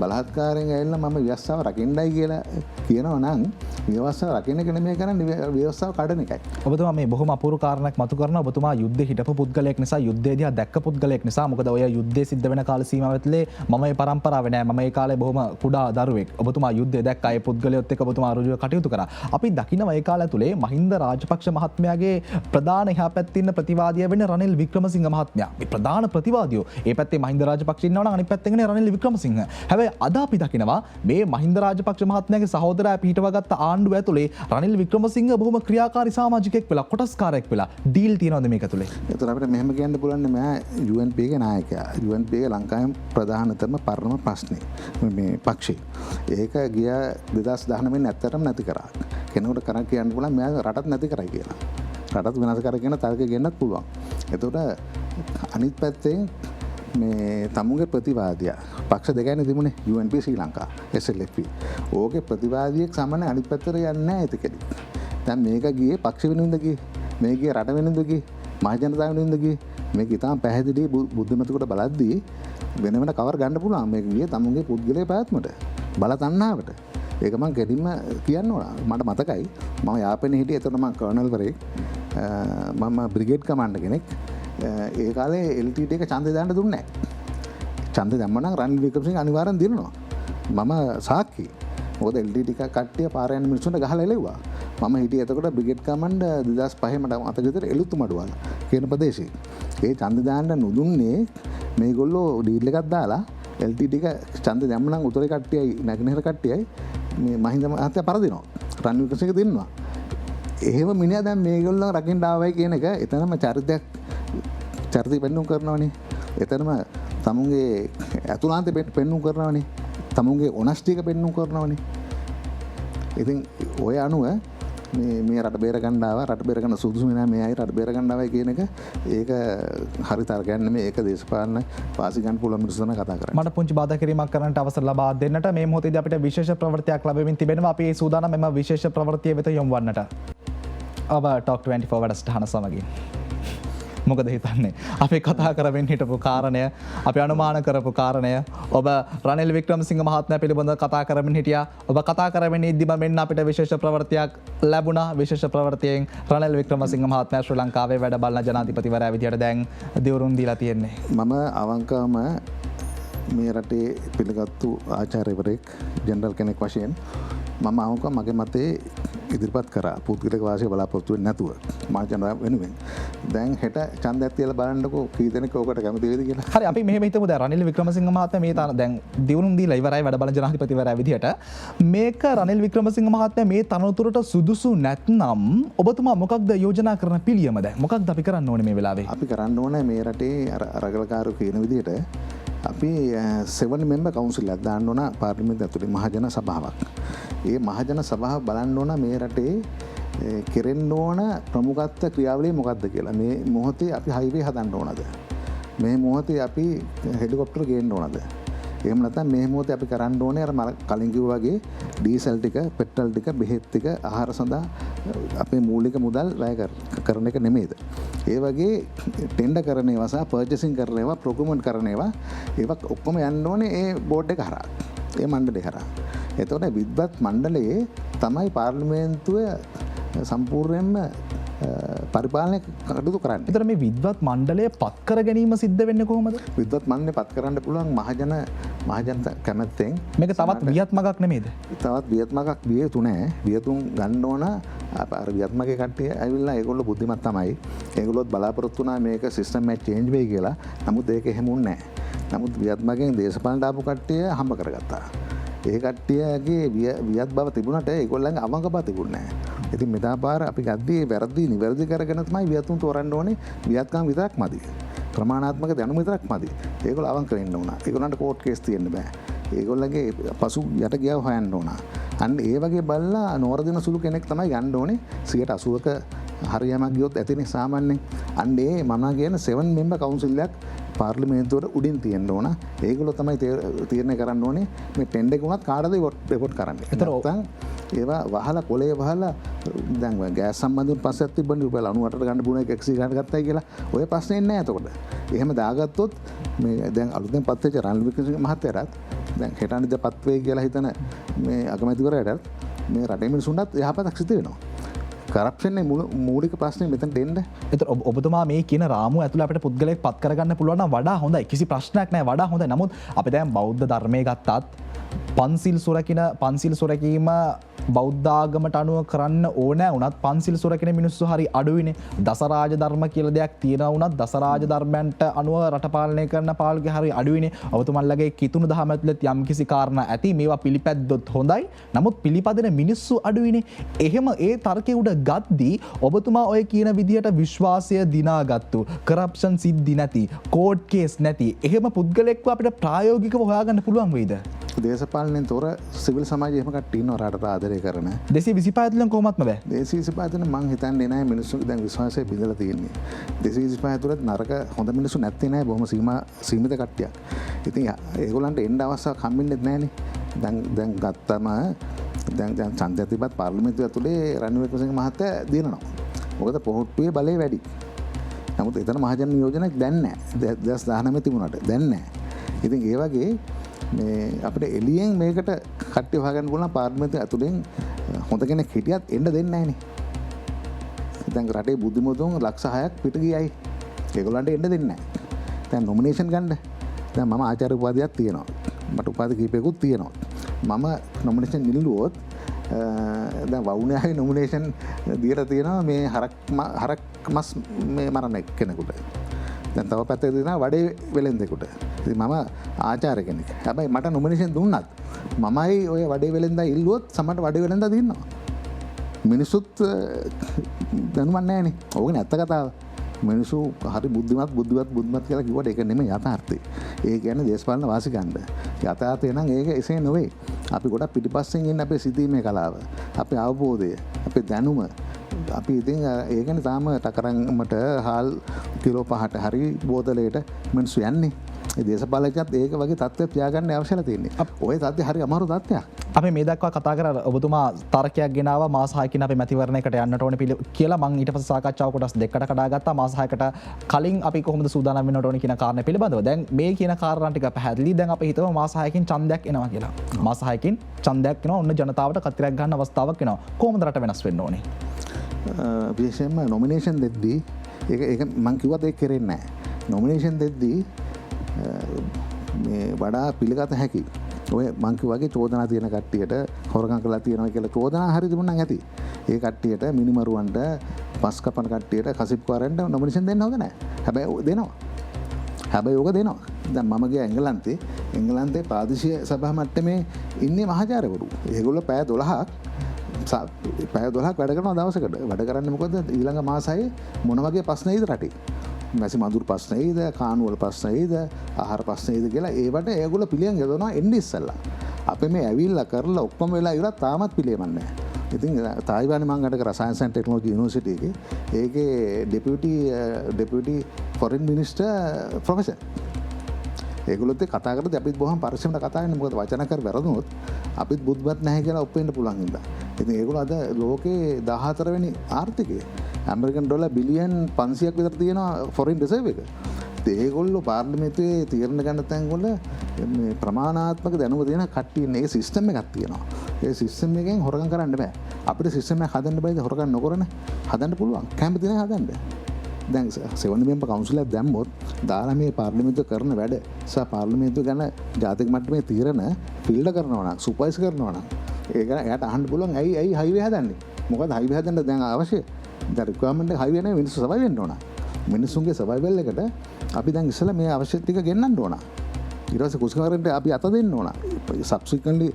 B: බලහත්කාරයෙන් ඇවිල්ලා මම ව්‍යවස්ථාව රකින්නයි කියලා කියනවා නම් ව්‍යවස්ථාව රකින්න එක නෙමෙයි කරන්නේ, ව්‍යවස්ථාව කඩන එකයි.
A: ඔබතුමා මේ බොහොම අපූර්ව කාරණයක් මතු කරනවා. ඔබතුමා යුද්ධේ හිටපු පුද්ගලයෙක් නිසා, යුද්ධය දිහා දැක්ක පුද්ගලයෙක් නිසා. මොකද ඔය යුද්ධේ සිද්ධ වෙන කාල සීමාවෙත්ලේ මම මේ පරම්පරාවේ නෑ. මම ඒ කාලේ බොහොම කුඩා දරුවෙක්. ඔබතුමා යුද්ධය දැක්කා. ඒ පුද්ගලයොත් එක්ක ඔබතුමා රුජුව කටයුතු කරා. අපි දකිනවා ඒ කාලය තුලේ මහින්ද රාජපක්ෂ මහත්මයාගේ ප්‍රධාන එහා පැත්තේ ඉන්න ප්‍රතිවාදියා වෙන්නේ රනිල් වික්‍රමසිංහ මහත්මයා. මේ ප්‍රධාන ප්‍රතිවාදියෝ. ඒ පැත්තේ මහින්ද රාජපක්ෂ ඉන්නවා නම් අනිත් පැත්තේ ඉන්නේ රනිල් වික්‍රමසිංහ. හැබැයි අද අපි දකිනවා මේ මහින්ද රාජපක්ෂ මහත්මයාගේ සහෝදරයා පිටවගත්ත ආණ්ඩුව ඇතුලේ රනිල් වික්‍රමසිංහ බොහොම ක්‍රියාකාරී සමාජිකයෙක් වෙලා, කොටස්කාරයෙක් වෙලා ඩීල් තියනවාද මේක ඇතුලේ?
B: ඒතර අපිට මෙහෙම කියන්න පුළුවන් මෙයා UNP ගේ නායකයා. UNP ගේ ලංකාවේ ප්‍රධානතම පරම ප්‍රශ්නේ මේ පක්ෂේ. ඒක ගිය 2019 වෙනි ඇත්තටම නැති කරා. කෙනෙකුට කරන් කියන්න පුළුවන් මෙයා රටත් නැති කරයි කියලා. රටත් විනාශ කර කියන තර්ක ගෙන්නත් පුළුවන්. එතකොට අනිත් පැත්තෙන් මේ තමුගේ ප්‍රතිවාදියා පක්ෂ දෙකයිනේ තිබුණේ, UNP ශ්‍රී ලංකා SLP. ඕකේ ප්‍රතිවාදියෙක් සමන අනිත් පැත්තට යන්නේ නැහැ ඒකෙදි. දැන් මේක ගියේ පක්ෂ වෙනුවෙන්ද ගියේ, මේ ගියේ රට වෙනුවෙන්ද ගියේ, මහ ජනතාව වෙනුවෙන්ද ගියේ. මේක ඉතාම පැහැදිලි බුද්ධිමතුකට බලද්දී වෙන වෙන කවර ගන්න පුළුවන්. මේක ගියේ තමුගේ පුද්ගලයේ පැවැත්මට, බල තණ්හාවට. ඒක මම ගැටින්ම කියන්න ඕන. මට මතකයි මම යාපනයේ හිටියේ. එතකොට මම කර්නල් වරේ, මම බ්‍රිගේඩ් කමාන්ඩර් කෙනෙක්. ඒ කාලේ LTT එක ඡන්දය දාන්න දුන්නේ නැහැ. ඡන්දය දැම්ම නම් රනිල් වික්‍රමසිංහ අනිවාර්යෙන් දිනනවා. මම සාක්ෂි. මොකද LTT එක කට්ටිය පාර යන මිනිස්සුන්ට ගහලා එලෙව්වා. මම හිටියේ එතකොට බ්‍රිගේඩ් කමාන්ඩර් 2005 මට මතක විතර එළුතුමඩුවල කියන ප්‍රදේශයේ. ඒ ඡන්දය දාන්න නුදුන්නේ මේගොල්ලෝ ඩීල් එකක් දාලා LTT එක ඡන්දය දැම්ම නම් උතුරේ කට්ටියයි නැගෙනහිර කට්ටියයි මේ මහින්ද මහත්තයා පරදිනවා. රනිල් වික්‍රමසිංහ දිනනවා. එහෙම මිනිහා දැන් මේගොල්ලෝ රකින්න ආවයි කියන එක එතනම චරිතය පෙන්නුම් කරනවනේ. එතනම තමුන්ගේ ඇතුළාන්තය පෙන්නුම් කරනවනේ. තමුන්ගේ ඔනස්ටික පෙන්නුම් කරනවනේ. ඉතින් ඔය අනුව මේ රට බේර ගන්න ආවා, රට බේර ගන්න සුදුසු නෑ මේ අය රට බේර ගන්න ආවයි කියන එක ඒක හරි තර්කයක් නෙමෙයි. ඒක දේශපාලන වාසි ගන්න පුළුවන් මිනිස්සු තමයි කතා කරන්නේ.
A: මට පුංචි බාධා කිරීමක් කරන්නට අවසර ලබා දෙන්නට මේ මොහොතේදී අපිට විශේෂ ප්‍රවෘත්තියක් ලැබෙමින් තිබෙනවා. අපි ඒ සූදානම් මෙම විශේෂ ප්‍රවෘත්තිය වෙත යොමු වන්නට. ඔබ ටොක් 24 වැඩසටහන සමගින් මොකද හිතන්නේ? අපි කතා කරමින් හිටපු කාරණය, අපි අනුමාන කරපු කාරණය, ඔබ රනිල් වික්‍රමසිංහ මහත්මයා පිළිබඳව කතා කරමින් හිටියා. ඔබ කතා කරමින් ඉද්දිම මෙන්න අපිට විශේෂ ප්‍රවෘත්තියක් ලැබුණා. විශේෂ ප්‍රවෘත්තියෙන් රනිල් වික්‍රමසිංහ මහත්මයා ශ්‍රී ලංකාවේ වැඩ බලන ජනාධිපතිවරයා විදියට දැන් දිවුරුම් දීලා තියෙන්නේ.
B: මම අවංකවම මේ රටේ පිළිගත්තු ආචාර්යවරයෙක්, ජෙනරල් කෙනෙක් වශයෙන් මම අවංකව මගේ මතේ ඉදිරිපත් කරා. පුද්ගලික වාසිය බලාපොරොත්තු වෙන්නේ නැතුව මා ජනතාව වෙනුවෙන්. දැන් හෙට ඡන්දයක් තියලා බලන්නකෝ කී දෙනෙක් ඕකට කැමති වෙයිද කියලා.
A: හරි, අපි මෙහෙම හිතමු. දැන් රනිල් වික්‍රමසිංහ මහත්මයා මේ දැන් දිවුරුම් දීලා ඉවරයි වැඩ බලන ජනාධිපතිවරයා විදියට. මේක රනිල් වික්‍රමසිංහ මහත්මයා මේ තනතුරට සුදුසු නැත්නම් ඔබතුමා මොකක්ද යෝජනා කරන පිළියම? දැන් මොකක්ද අපි කරන්න ඕනේ මේ වෙලාවේ?
B: අපි කරන්න ඕනේ මේ රටේ අරගලකාරෝ කියන විදියට අපි 7 member council එකක් දාන්න ඕන පාර්ලිමේන්තුව ඇතුලේ මහජන සභාවක්. ඒ මහජන සභාව බලන්න ඕන මේ රටේ කෙරෙන්න ඕන ප්‍රමුඛත්ව ක්‍රියාවලිය මොකක්ද කියලා. මේ මොහොතේ අපි හයිවේ හදන්න ඕනද? මේ මොහොතේ අපි හෙලිකොප්ටර් ගේන්න ඕනද? එහෙම නැත්නම් මේ මොහොතේ අපි කරන්න ඕනේ අර මම කලින් කිව්වා වගේ ඩීසල් ටික, පෙට්‍රල් ටික, බෙහෙත් ටික, ආහාර සඳහා අපේ මූලික මුදල් වැය කරන එක නෙමෙයිද? ඒ වගේ ටෙන්ඩර් කරන ඒවා සහ පර්චේසින් කරන ඒවා, ප්‍රොකියුමන්ට් කරන ඒවා ඔක්කොම යන්න ඕනේ ඒ බෝඩ් එක හරහා. ඒ මණ්ඩලය හරහා. එතකොට විද්වත් මණ්ඩලයේ තමයි පාර්ලිමේන්තුව සම්පූර්ණයෙන්ම පරිපාලනය කටයුතු කරන්නේ.
A: එතකොට මේ විද්වත් මණ්ඩලය පත් කර ගැනීම සිද්ධ වෙන්නේ කොහොමද?
B: විද්වත් මණ්ඩලය පත් කරන්න පුළුවන් මහජන කැමැත්තෙන්.
A: මේක තවත් වියත්මකක් නෙමෙයිද?
B: තවත් වියත්මකක් විය යුතු නෑ. වියතුන් ගන්න ඕන අර වියත්මකේ කට්ටිය ඇවිල්ලා ඒගොල්ලෝ බුද්ධිමත් තමයි. ඒගොල්ලොත් බලාපොරොත්තු වුණා මේක සිස්ටම් එක චේන්ජ් වෙයි කියලා. නමුත් ඒක එහෙම වුණේ නෑ. නමුත් වියත්මකෙන් දේශපාලනට ආපු කට්ටිය හම්බ කරගත්තා. ඒ කට්ටියගේ වියත් බව තිබුණට ඒගොල්ලන්ගේ අවංක බව තිබුණේ නෑ. ඉතින් මෙදා පාර අපි ගද්දී වැරදි නිවැරදි කරගෙන තමයි වියතුන් තෝරන්න ඕනේ. වියත්කම් විතරක් මදි. ප්‍රමාණාත්මක දැනුම විතරක් මදි. ඒගොල්ලෝ අවංක වෙන්න ඕන. ඒගොල්ලන්ට කෝට් කේස් තියෙන්න බෑ. ඒගොල්ලන්ගේ පසු යට ගියව හොයන්න ඕන. අන්න ඒ වගේ බලලා නෝරදින සුළු කෙනෙක් තමයි යන්න ඕනේ. 80%ක හරියමක් ගියොත් ඇතිනේ සාමාන්‍යයෙන්. අන්න ඒ මම කියන 7 member council එකක් පාර්ලිමේන්තුවට උඩින් තියෙන්න ඕන. ඒගොල්ලෝ තමයි තීරණය කරන්න ඕනේ මේ ටෙන්ඩර් එක උනත් කාටද රිපෝට් කරන්නේ. නැත්නම් ඒවා වහලා කොලේ වහලා දැන් ගෑස් සම්බන්ධයෙන් පස්සෙත් තිබ්බනේ රුපියල් 98ට ගන්න පුළුවන් එක 100 ගන්න ගත්තයි කියලා. ඔය ප්‍රශ්නේ නැහැ එතකොට. එහෙම දාගත්තොත් මේ දැන් අලුතෙන් පත් වෙච්ච රනිල් වික්‍රමසිංහ මහත්තයාට දැන් හෙට අනිද්දා පත් වෙයි කියලා හිතන මේ අගමැතිවරයාට මේ රටේ මිනිසුන්ටත් යහපතක් සිදු වෙනවා. කරප්ෂන් මූලික ප්‍රශ්නේ මෙතනට එන්න.
A: එතකොට ඔබතුමා මේ කියන රාමුව ඇතුළේ අපිට පුද්ගලයෙක් පත් කරගන්න පුළුවන් නම් වඩා හොඳයි. කිසි ප්‍රශ්නයක් නැහැ. වඩා හොඳයි. නමුත් අපි දැන් බෞද්ධ ධර්මයේ ගත්තත් පන්සිල් සුරකීම බෞද්ධාගමට අනුව කරන්න ඕනෑ වුණත් පන්සිල් සුරකින මිනිස්සු හරි අඩුවිනේ. දසරාජ ධර්ම කියලා දෙයක් තියෙනවා වුණත් දසරාජ ධර්මයන්ට අනුව රට පාලනය කරන පාලකේ හරි අඩුවිනේ. ඔබතුමන්ලගේ කිතුණු දහම ඇතුළත් යම්කිසි කාරණා ඇති. මේවා පිළිපැද්දොත් හොඳයි. නමුත් පිළිපදින මිනිස්සු අඩුවිනේ. එහෙම ඒ තර්කයේ උඩ ගද්දී ඔබතුමා ඔය කියන විදිහට විශ්වාසය දිනාගත්තු, කරප්ෂන් සිද්ධි නැති, කෝඩ් කේස් නැති එහෙම පුද්ගලෙක්ව අපිට ප්‍රායෝගිකව හොයාගන්න පුළුවන් වෙයිද?
B: දේශපාලනයෙන් තොර සිවිල් සමාජය එහෙම කට්ටිය ඉන්නවා රටට ආදරය කරන.
A: 225 ඇතුළෙන් කොහොමත්ම බෑ.
B: 225 ඇතුළෙන් මං හිතන්නේ නැහැ මිනිස්සු දැන් විශ්වාසය බිඳලා තියෙන්නේ. 225 ඇතුළත් නරක හොඳ මිනිස්සු නැත්තේ නැහැ. බොහොම සීමිත කට්ටියක්. ඉතින් ඒගොල්ලන්ට එන්න අවස්ථාවක් හම්බෙන්නේ නැහනේ. දැන් ගත්තම දැන් ඡන්දය තිබ්බත් පාර්ලිමේන්තුව ඇතුලේ රනිල් වික්‍රමසිංහ මහත්තයා දිනනවා. මොකද පොහොට්ටුවේ බලය වැඩි. නමුත් එතන මහජන නියෝජනයක් දැන් නැහැ. 2019 තිබුණාට දැන් නැහැ. ඉතින් ඒ වගේ මේ අපිට එළියෙන් මේකට කට්ටිය හොයාගන්න පුළුවන් පාර්ලිමේන්තුව ඇතුලෙන් හොඳ කෙනෙක් හිටියත් එන්න දෙන්නේ නැහනේ. දැන් රටේ බුද්ධිමතුන් ලක්ෂ 6ක් පිට ගියයි. ඒගොල්ලන්ට එන්න දෙන්නේ නැහැ. දැන් නොමිනේෂන් ගන්න. දැන් මම ආචාර්ය උපාධියක් තියෙනවා. මට උපාධි කීපයකුත් තියෙනවා. මම නොමිනේෂන් නිල්ලුවොත් දැන් වවුනියාවේ නොමිනේෂන් දීලා තියෙනවා මේ හරක් මස් මේ මරණ කෙනෙකුට. දැන් තව පැත්තක තියෙනවා වඩේ වෙලෙන්දෙකුට. ඉතින් මම ආචාර්ය කෙනෙක්. හැබැයි මට නොමිනේෂන් දුන්නත් මමයි ඔය වඩේ වෙලෙන්දා ඉල්ලුවොත් සමහරට වඩේ වෙලෙන්දා දිනනවා. මිනිසුත් දැනුමක් නැහැනේ. ඕකනේ ඇත්ත කතාව. මිනිස්සු හරි බුද්ධිමත් කියලා කිව්වට ඒක නෙමෙයි යථාර්ථය. ඒ කියන්නේ දේශපාලන වාසිකණ්ඩ. යථාර්ථය නම් ඒක එසේ නෙවෙයි. අපි ගොඩක් පිටිපස්සෙන් ඉන්න අපේ සිතීමේ කලාව, අපේ අවබෝධය, අපේ දැනුම අපි ඉතින් ඒ කියන්නේ තාම ටකරන්මට හාල් කිලෝ 5ට හරි බෝතලයකට මිනිස්සු යන්නේ. ඒ දේශපාලකයන්ත් ඒක වගේ තත්ත්වයක් තියාගන්න අවශ්‍යලා තියෙන්නේ. ඔය තත්ත්වය හරි අමාරු තත්ත්වයක්.
A: අපි මේ දක්වා කතා කරා ඔබතුමා තර්කයක් ගෙනාවා මාස 6කින් අපි මැතිවරණයකට යන්නට ඕනේ කියලා. මම ඊට පස්සේ සාකච්ඡාව කොටස් දෙකකට කඩාගත්තා. මාස 6කට කලින් අපි කොහොමද සූදානම් වෙන්නට ඕනේ කියන කාරණේ පිළිබඳව. දැන් මේ කියන කාරණා ටික පැහැදිලි. දැන් අපි හිතමු මාස 6කින් ඡන්දයක් එනවා කියලා. මාස 6කින් ඡන්දයක් එනවා. ඔන්න ජනතාවට කතරයක් ගන්න අවස්ථාවක් එනවා. කොහොමද රට වෙනස් වෙන්න ඕනේ?
B: විශේෂයෙන්ම නොමිනේෂන් දෙද්දී ඒක මම කිව්වත් ඒක කරෙන්නේ නැහැ. නොමිනේෂන් දෙද්දී මේ වඩා පිළිගත හැකි. ඔය මං කිව්වාගේ චෝදනා තියෙන කට්ටියට හොරකම් කරලා තියෙනවා කියලා චෝදනා හරි තිබුණා නම් ඇති. ඒ කට්ටියට මිනිමරුවන්ට පස් කපන කට්ටියට කසිප්කාරයන්ට නොමිනේෂන් දෙන්න හොඳ නැහැ. හැබැයි දෙනවා. හැබැයි ඕක දෙනවා. දැන් මම ගියා එංගලන්තේ ප්‍රාදේශීය සභා මට්ටමේ ඉන්නේ මහාචාර්යවරු. ඒගොල්ලෝ පැය 12ක් වැඩ කරනවා දවසකට. වැඩ කරන්නේ මොකද ඊළඟ මාසයේ මොන වගේ ප්‍රශ්නයිද රටේ? මැසි මදුරු ප්‍රශ්නයිද, කානුවල ප්‍රශ්නයිද, ආහාර ප්‍රශ්නයිද කියලා ඒවට ඒගොල්ලෝ පිළියම් යොදනවා එන්නේ ඉස්සෙල්ලා. අපි මේ ඇවිල්ලා කරලා ඔක්කොම වෙලා ඉවරත් තාමත් පිළියමක් නැහැ. ඉතින් තායිවාන මංගට රසයින්ස් ඇන්ඩ් ටෙක්නොලොජි යුනිවර්සිටි එකේ ඒකේ ඩෙපියුටි ෆොරින් මිනිස්ටර් ප්‍රොෆෙසර් ඒගොල්ලොත් කතා කරද්දී අපිත් බොහොම පරිස්සමෙන් කතා කරන්නේ මොකද වචන කර වැරදුනොත් අපිත් බුද්ධවත් නැහැ කියලා ඔප්පෙන්න පුළුවන් හින්දා. ඉතින් ඒගොල්ලෝ අද ලෝකේ 14 වෙනි ආර්ථිකය ඇමරිකන් ඩොලර් බිලියන් 500ක් විතර තියෙනවා ෆොරින් රිසර්ව් එක. ඒගොල්ලෝ පාර්ලිමේන්තුවේ තීරණ ගන්න තැන්වල මේ ප්‍රමාණාත්මක දැනුම තියෙන කට්ටිය ඉන්නේ. ඒ සිස්ටම් එකක් තියෙනවා. ඒ සිස්ටම් එකෙන් හොරගම් කරන්න බෑ. අපිට සිස්ටම් එක හදන්න බෑද හොරගම් නොකරන හදන්න පුළුවන්. කැමති නැහැ හදන්න. දැන් 7 මෙම්බර් කවුන්සිල් එක දැම්මොත් දාලා මේ පාර්ලිමේන්තුව කරන වැඩ සහ පාර්ලිමේන්තුව ගැන ජාතික මට්ටමේ තීරණ ෆිල්ඩර් කරනවා නම් සුපර්වයිස් කරනවා නම් ඒක එයාට අහන්න පුළුවන් ඇයි හයිවේ හදන්නේ? මොකද හයිවේ හදන්න දැන් අවශ්‍ය. දැන් රික්වයර්මන්ට් එක හයිවේ නෙවෙයි මිනිස්සු සර්වයිව් වෙන්න ඕන. මිනිස්සුන්ගේ සර්වයිවල් එකට අපි දැන් ඉස්සෙල්ලා මේ අවශ්‍ය ටික ගෙන්නන්න ඕන. ඊට පස්සේ කුස්කාරන්ට අපි අත දෙන්න ඕන. සබ්සික්වෙන්ට්ලි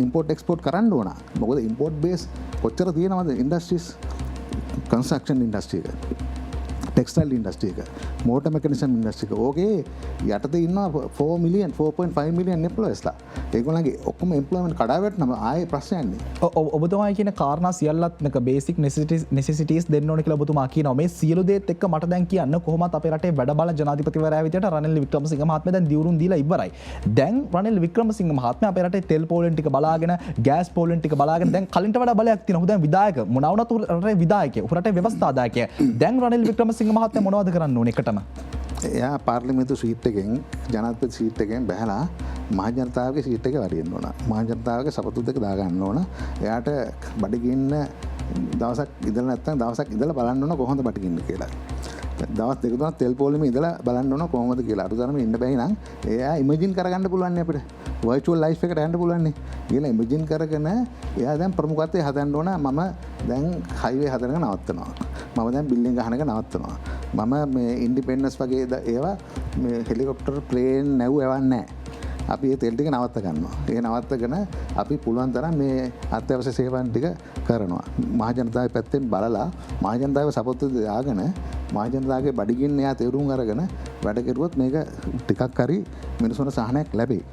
B: ඉම්පෝර්ට් එක්ස්පෝර්ට් කරන්න ඕන. මොකද ඉම්පෝර්ට් බේස් කොච්චර තියෙනවද ඉන්ඩස්ට්‍රීස් කන්ස්ට්‍රක්ෂන් ඉන්ඩස්ට්‍රි එක, ටෙක්ස්ටයිල් ඉන්ඩස්ට්‍රි එක, මෝටර් මෙකැනිසම් ඉන්ඩස්ට්‍රි එක. ඕකේ යටතේ ඉන්නවා 4.5 මිලියන් එම්ප්ලොයිස්ලා. ඒගොල්ලන්ගේ ඔක්කොම එම්ප්ලොයිමන්ට් කඩා වැටෙනම ආයේ ප්‍රශ්නයක් නෑ.
A: ඔබතුමා කියන කාරණා සියල්ලත් බේසික් නෙසෙසිටිස් දෙන්න ඕන කියලා ඔබතුමා කියනවා. මේ සියලු දේත් එක්ක මට දැන් කියන්න කොහොමත් අපේ රටේ වැඩ බලන ජනාධිපතිවරයා විදියට රනිල් වික්‍රමසිංහ මහත්මයා දැන් දියුරුම් දීලා ඉවරයි. දැන් රනිල් වික්‍රමසිංහ මහත්මයා අපේ රටේ තෙල් පෝලෙන් ටික බලාගෙන, ගෑස් පෝලෙන් ටික බලාගෙන දැන් කලින්ට වඩා බලයක් තියෙනවා. දැන් විධායක මොනවා වුණත් රටේ විධායකයෙක්, රටේ ව්‍යවස්ථාදායකයෙක්. දැන් රනිල් වික්‍රමසිංහ මහත්මයා මොනවද කරන්න ඕනේ එකටම?
B: එයා පාර්ලිමේන්තු සීට් එකෙන් ජනාධිපති සීට් එකෙන් බැහැලා මහජනතාවගේ සීට් එක වරින්න ඕන. මහජනතාවගේ සපතු දෙක දාගන්න ඕන. එයාට බඩගින්න දවසක් ඉඳලා නැත්නම් දවසක් ඉඳලා බලන්න ඕන කොහොමද බඩගින්න කියලා. දවස් දෙක තුනක් තෙල් පොලිමේ ඉඳලා බලන්න ඕන කොහොමද කියලා. අරුතරම ඉන්න බැයි නම් එයා ඉමේජින් කරගන්න පුළුවන් නේ අපිට. වර්චුවල් ලයිෆ් එකට යන්න පුළුවන් නේ. ඊළඟ ඉමේජින් කරගෙන එයා දැන් ප්‍රමුඛත්වයේ හදන්න ඕන. මම දැන් හයිවේ හදනක නවත්තනවා. මම දැන් බිල්ඩින් ගහනක නවත්තනවා. මම මේ ඉන්ඩිපෙන්ඩන්ස් වගේ ඒවා මේ හෙලිකොප්ටර් ප්ලේන් නැව් එවන්නේ නැහැ. අපි ඒ තෙල් ටික නවත්ත ගන්නවා. ඒ නවත්තගෙන අපි පුළුවන් තරම් මේ අත්‍යවශ්‍ය සේවාන් ටික කරනවා. මහජනතාවගේ පැත්තෙන් බලලා මහජනතාවගේ සපොත්තු දාගෙන මහජනතාවගේ බඩගින්න එයා තේරුම් අරගෙන වැඩ කෙරුවොත් මේක ටිකක් හරි මිනිසුන්ට සහනයක් ලැබෙයි.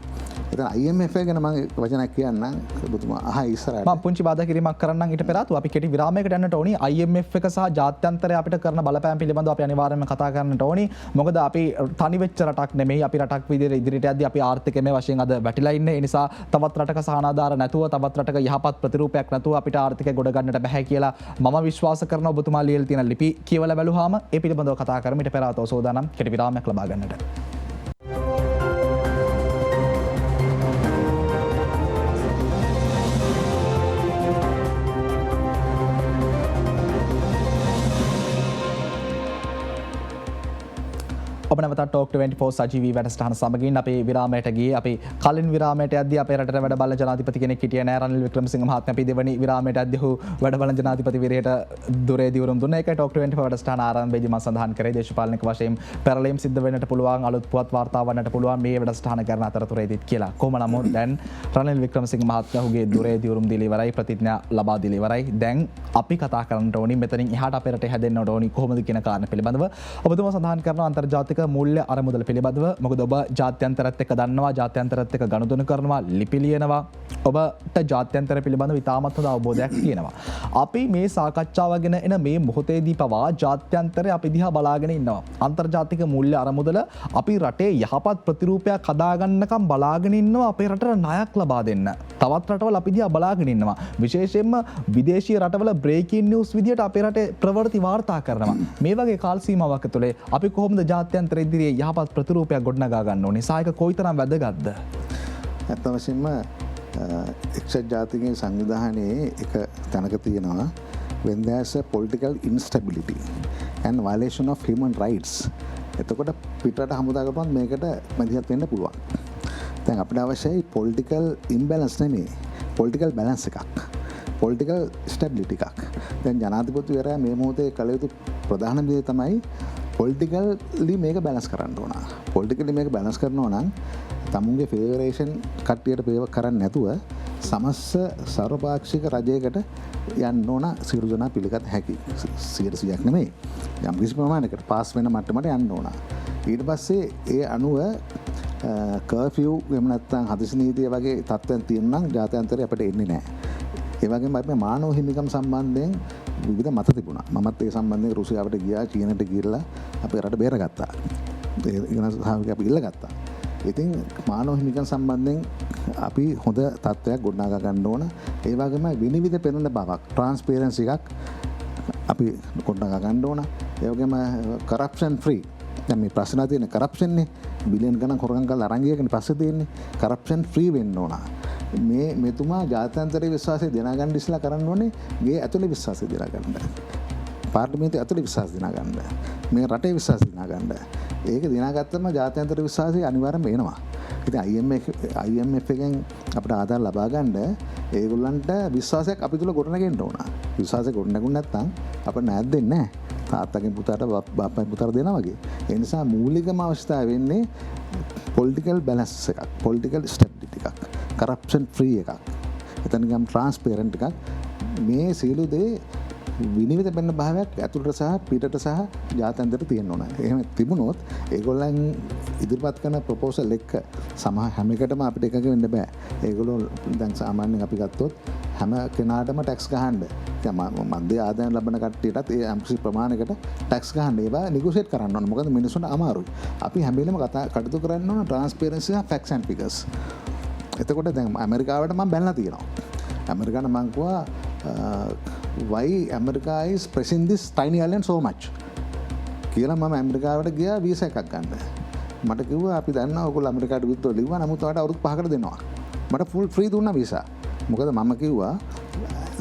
B: එතන IMF එක ගැන මම වචනයක් කියන්නම් ඔබතුමා අහයි ඉස්සරහට.
A: මම පුංචි බාධා කිරීමක් කරන්නම් ඊට පෙර ආතු අපි කෙටි විරාමයකට යන්නට ඕනි. IMF එක සහ ජාත්‍යන්තරය අපිට කරන බලපෑම් පිළිබඳව අපි අනිවාර්යයෙන්ම කතා කරන්නට ඕනි. මොකද අපි තනි වෙච්ච රටක් නෙමෙයි. අපි රටක් විදිහට ඉදිරියට යද්දී අපි ආර්ථිකමය වශයෙන් අද වැටිලා ඉන්නේ. ඒ නිසා තවත් රටක සහනාධාර නැතුව, තවත් රටක යහපත් ප්‍රතිරූපයක් නැතුව අපිට ආර්ථිකය ගොඩ ගන්නට බෑ කියලා මම විශ්වාස කරනවා. ඔබතුමා ලියලා තියෙන ලිපි කියවලා බැලුවාම ඒ පිළිබඳව කතා කරමු. ඊට පෙර ආතු සෝදානම් කෙටි විරාමයක් ලබා ගන්නට. ඔබ නැවතත් ටෝක් 24 සජීවී වැඩසටහන සමගින් අපි විරාමයට ගියේ. අපි කලින් විරාමයට යද්දී අපේ රටේ වැඩ බලන ජනාධිපති කෙනෙක් හිටියේ නෑ රනිල් වික්‍රමසිංහ මහත්මයා. අපි දෙවනි විරාමයට යද්දී ඔහු වැඩ බලන ජනාධිපති විරයට දුරේ දියුරුම් දුන්නා. ඒකයි ටෝක් 24 වැඩසටහන ආරම්භයේදී මම සඳහන් කරේ දේශපාලනික වශයෙන් පෙරලීම් සිද්ධ වෙන්නට පුළුවන්, අලුත් පුවත් වාර්තා වන්නට පුළුවන් මේ වැඩසටහන කරන අතරතුරේදීත් කියලා. කොහොම නමුත් දැන් රනිල් වික්‍රමසිංහ මහත්මයා ඔහුගේ දුරේ දියුරුම් දීලා ඉවරයි, ප්‍රතිඥා ලබා දීලා ඉවරයි. දැන් අපි කතා කරන්නට ඕනි මෙතනින් එහාට අපේ රටේ හැදෙන්නට ඕනි කොහොමද කියන කාරණා පිළිබඳව. ඔබතුමා සඳහන් කරන අන්තර්ජාතික මූල්‍ය අරමුදල පිළිබඳව. මොකද ඔබ ජාත්‍යන්තරත් එක්ක දන්නවා, ජාත්‍යන්තරත් එක්ක ගනුදෙනු කරනවා, ලිපි ලියනවා. ඔබට ජාත්‍යන්තර පිළිබඳව ඉතාමත් හොඳ අවබෝධයක් තියෙනවා. අපි මේ සාකච්ඡාව ගැන එන මේ මොහොතේදී පවා ජාත්‍යන්තරය අපි දිහා බලාගෙන ඉන්නවා. අන්තර්ජාතික මූල්‍ය අරමුදල අපි රටේ යහපත් ප්‍රතිරූපයක් හදාගන්නකම් බලාගෙන ඉන්නවා. අපේ රටට ණයක් ලබා දෙන්න. තවත් රටවල් අපි දිහා බලාගෙන ඉන්නවා. විශේෂයෙන්ම විදේශීය රටවල බ්‍රේකින් නිවුස් විදියට අපේ රටේ ප්‍රවෘත්ති වාර්තා කරනවා. මේ වගේ කාල සීමාවක් ඇතුලේ අපි කොහොමද ජාත්‍යන්තර ඉදිරියේ යහපත් ප්‍රතිරූපයක් ගොඩනගා ගන්න ඕනේ? සායක කොයිතරම් වැදගත්ද?
B: ඇත්ත වශයෙන්ම එක්සත් ජාතීන්ගේ සංවිධානයේ එක තැනක තියෙනවා when there's a political instability and violation of human rights. එතකොට පිටරට හමුදාකටවත් මේකට මැදිහත් වෙන්න පුළුවන්. දැන් අපිට අවශ්‍යයි political imbalance නෙමෙයි, political balance එකක්, political stability එකක්. දැන් ජනාධිපතිවරයා මේ මොහොතේ කළ යුතු ප්‍රධාන දේ තමයි පොලිටිකලි මේක බැලන්ස් කරන්න ඕන. පොලිටිකලි මේක බැලන්ස් කරනවා නම් තමුන්ගේ ෆේවරේෂන් කට්ටියට පේව කරන්නේ නැතුව සමස්ත සර්වපාක්ෂික රජයකට යන්න ඕන. සියලු දෙනා පිළිගත හැකි 100%ක් නෙමෙයි, යම් කිසි ප්‍රමාණයකට පාස් වෙන මට්ටමට යන්න ඕන. ඊට පස්සේ ඒ අනුව කර්ෆියු එහෙම නැත්නම් හදිසි නීතිය වගේ තත්ත්වයන් තියෙනවා නම් ජාත්‍යන්තරය අපිට එන්නේ නැහැ. ඒ වගේම අපි මානව හිමිකම් සම්බන්ධයෙන් විවිධ මත තිබුණා. මමත් ඒ සම්බන්ධයෙන් රුසියාවට ගියා, චීනට ගිහිල්ලා අපේ රට බේරගත්තා. ඒ ඉගෙන සහායක අපි ඉල්ලගත්තා. ඉතින් මානව හිමිකම් සම්බන්ධයෙන් අපි හොඳ තත්ත්වයක් ගොඩනගා ගන්න ඕන. ඒ වගේම විනිවිද පෙනෙන බවක්, ට්‍රාන්ස්පරන්සි එකක් අපි ගොඩනගා ගන්න ඕන. ඒ වගේම කරප්ෂන් ෆ්‍රී. දැන් මේ ප්‍රශ්න තියෙන කරප්ෂන් නේ. බිලියන් ගණන් හොරගම් කරලා අරන් ගියකනේ පස්සේ තියෙන්නේ. කරප්ෂන් ෆ්‍රී වෙන්න ඕන. මේ මෙතුමා ජාත්‍යන්තරයේ විශ්වාසය දිනාගන්න ඉස්සලා කරන්න ඕනේ ගේ ඇතුලේ විශ්වාසය දිනාගන්න. පාර්ලිමේන්තුවේ ඇතුලේ විශ්වාසය දිනාගන්න. මේ රටේ විශ්වාසය දිනාගන්න. ඒක දිනාගත්තම ජාත්‍යන්තර විශ්වාසය අනිවාර්යයෙන්ම එනවා. ඉතින් IMF එකෙන් අපිට ආධාර ලබා ගන්න ඒගොල්ලන්ට විශ්වාසයක් අපි තුල ගොඩනගෙන්න ඕන. විශ්වාසය ගොඩනගුණ නැත්නම් අපිට නෑත් දෙන්නේ නැහැ. තාත්තගෙන් පුතාට බාප්පගෙන් පුතාට දෙනවා වගේ. ඒ නිසා මූලිකම අවශ්‍යතාවය වෙන්නේ පොලිටිකල් බැලන්ස් එකක්, පොලිටිකල් ස්ටැබිලිටි එකක්, කරප්ෂන් ෆ්‍රී එකක්, එතන ගම් ට්‍රාන්ස්පරන්ට් එකක්. මේ සියලු දේ විනිවිද වෙන්න භාවයක් ඇතුළට සහ පිටට සහ ජාත්‍යන්තරයට තියෙන්න ඕන. එහෙම තිබුණොත් ඒගොල්ලන් ඉදිරිපත් කරන ප්‍රොපෝසල් එක හැම එකටම අපිට එකක වෙන්න බෑ. ඒගොල්ලෝ දැන් සාමාන්‍යයෙන් අපි ගත්තොත් හැම කෙනාටම ටැක්ස් ගහන්න. දැන් මධ්‍ය ආදායම් ලබන කට්ටියටත් ඒ යම්කිසි ප්‍රමාණයකට ටැක්ස් ගහන්න. ඒවා නිගොෂিয়েට් කරන්න ඕන. මොකද මිනිස්සුන්ට අමාරුයි. අපි හැම වෙලෙම කටයුතු කරන්න ඕන ට්‍රාන්ස්පරන්සි සහ ෆැක්ට්ස් ඇන්ඩ් ෆිගර්ස්. එතකොට දැන් ඇමරිකාවට මම බැලලා තියෙනවා. ඇමරිකාට මං කිව්වා why America is pressing this tiny island so much කියලා. මම ඇමරිකාවට ගියා වීසා එකක් ගන්න. මට කිව්වා අපි දන්නවා ඔයගොල්ලෝ ඇමරිකාවට විරුද්ධව ලිව්වා, නමුත් ඔයාලට අවුරුදු 5කට දෙනවා. මට ෆුල් ෆ්‍රී දුන්නා වීසා. මොකද මම කිව්වා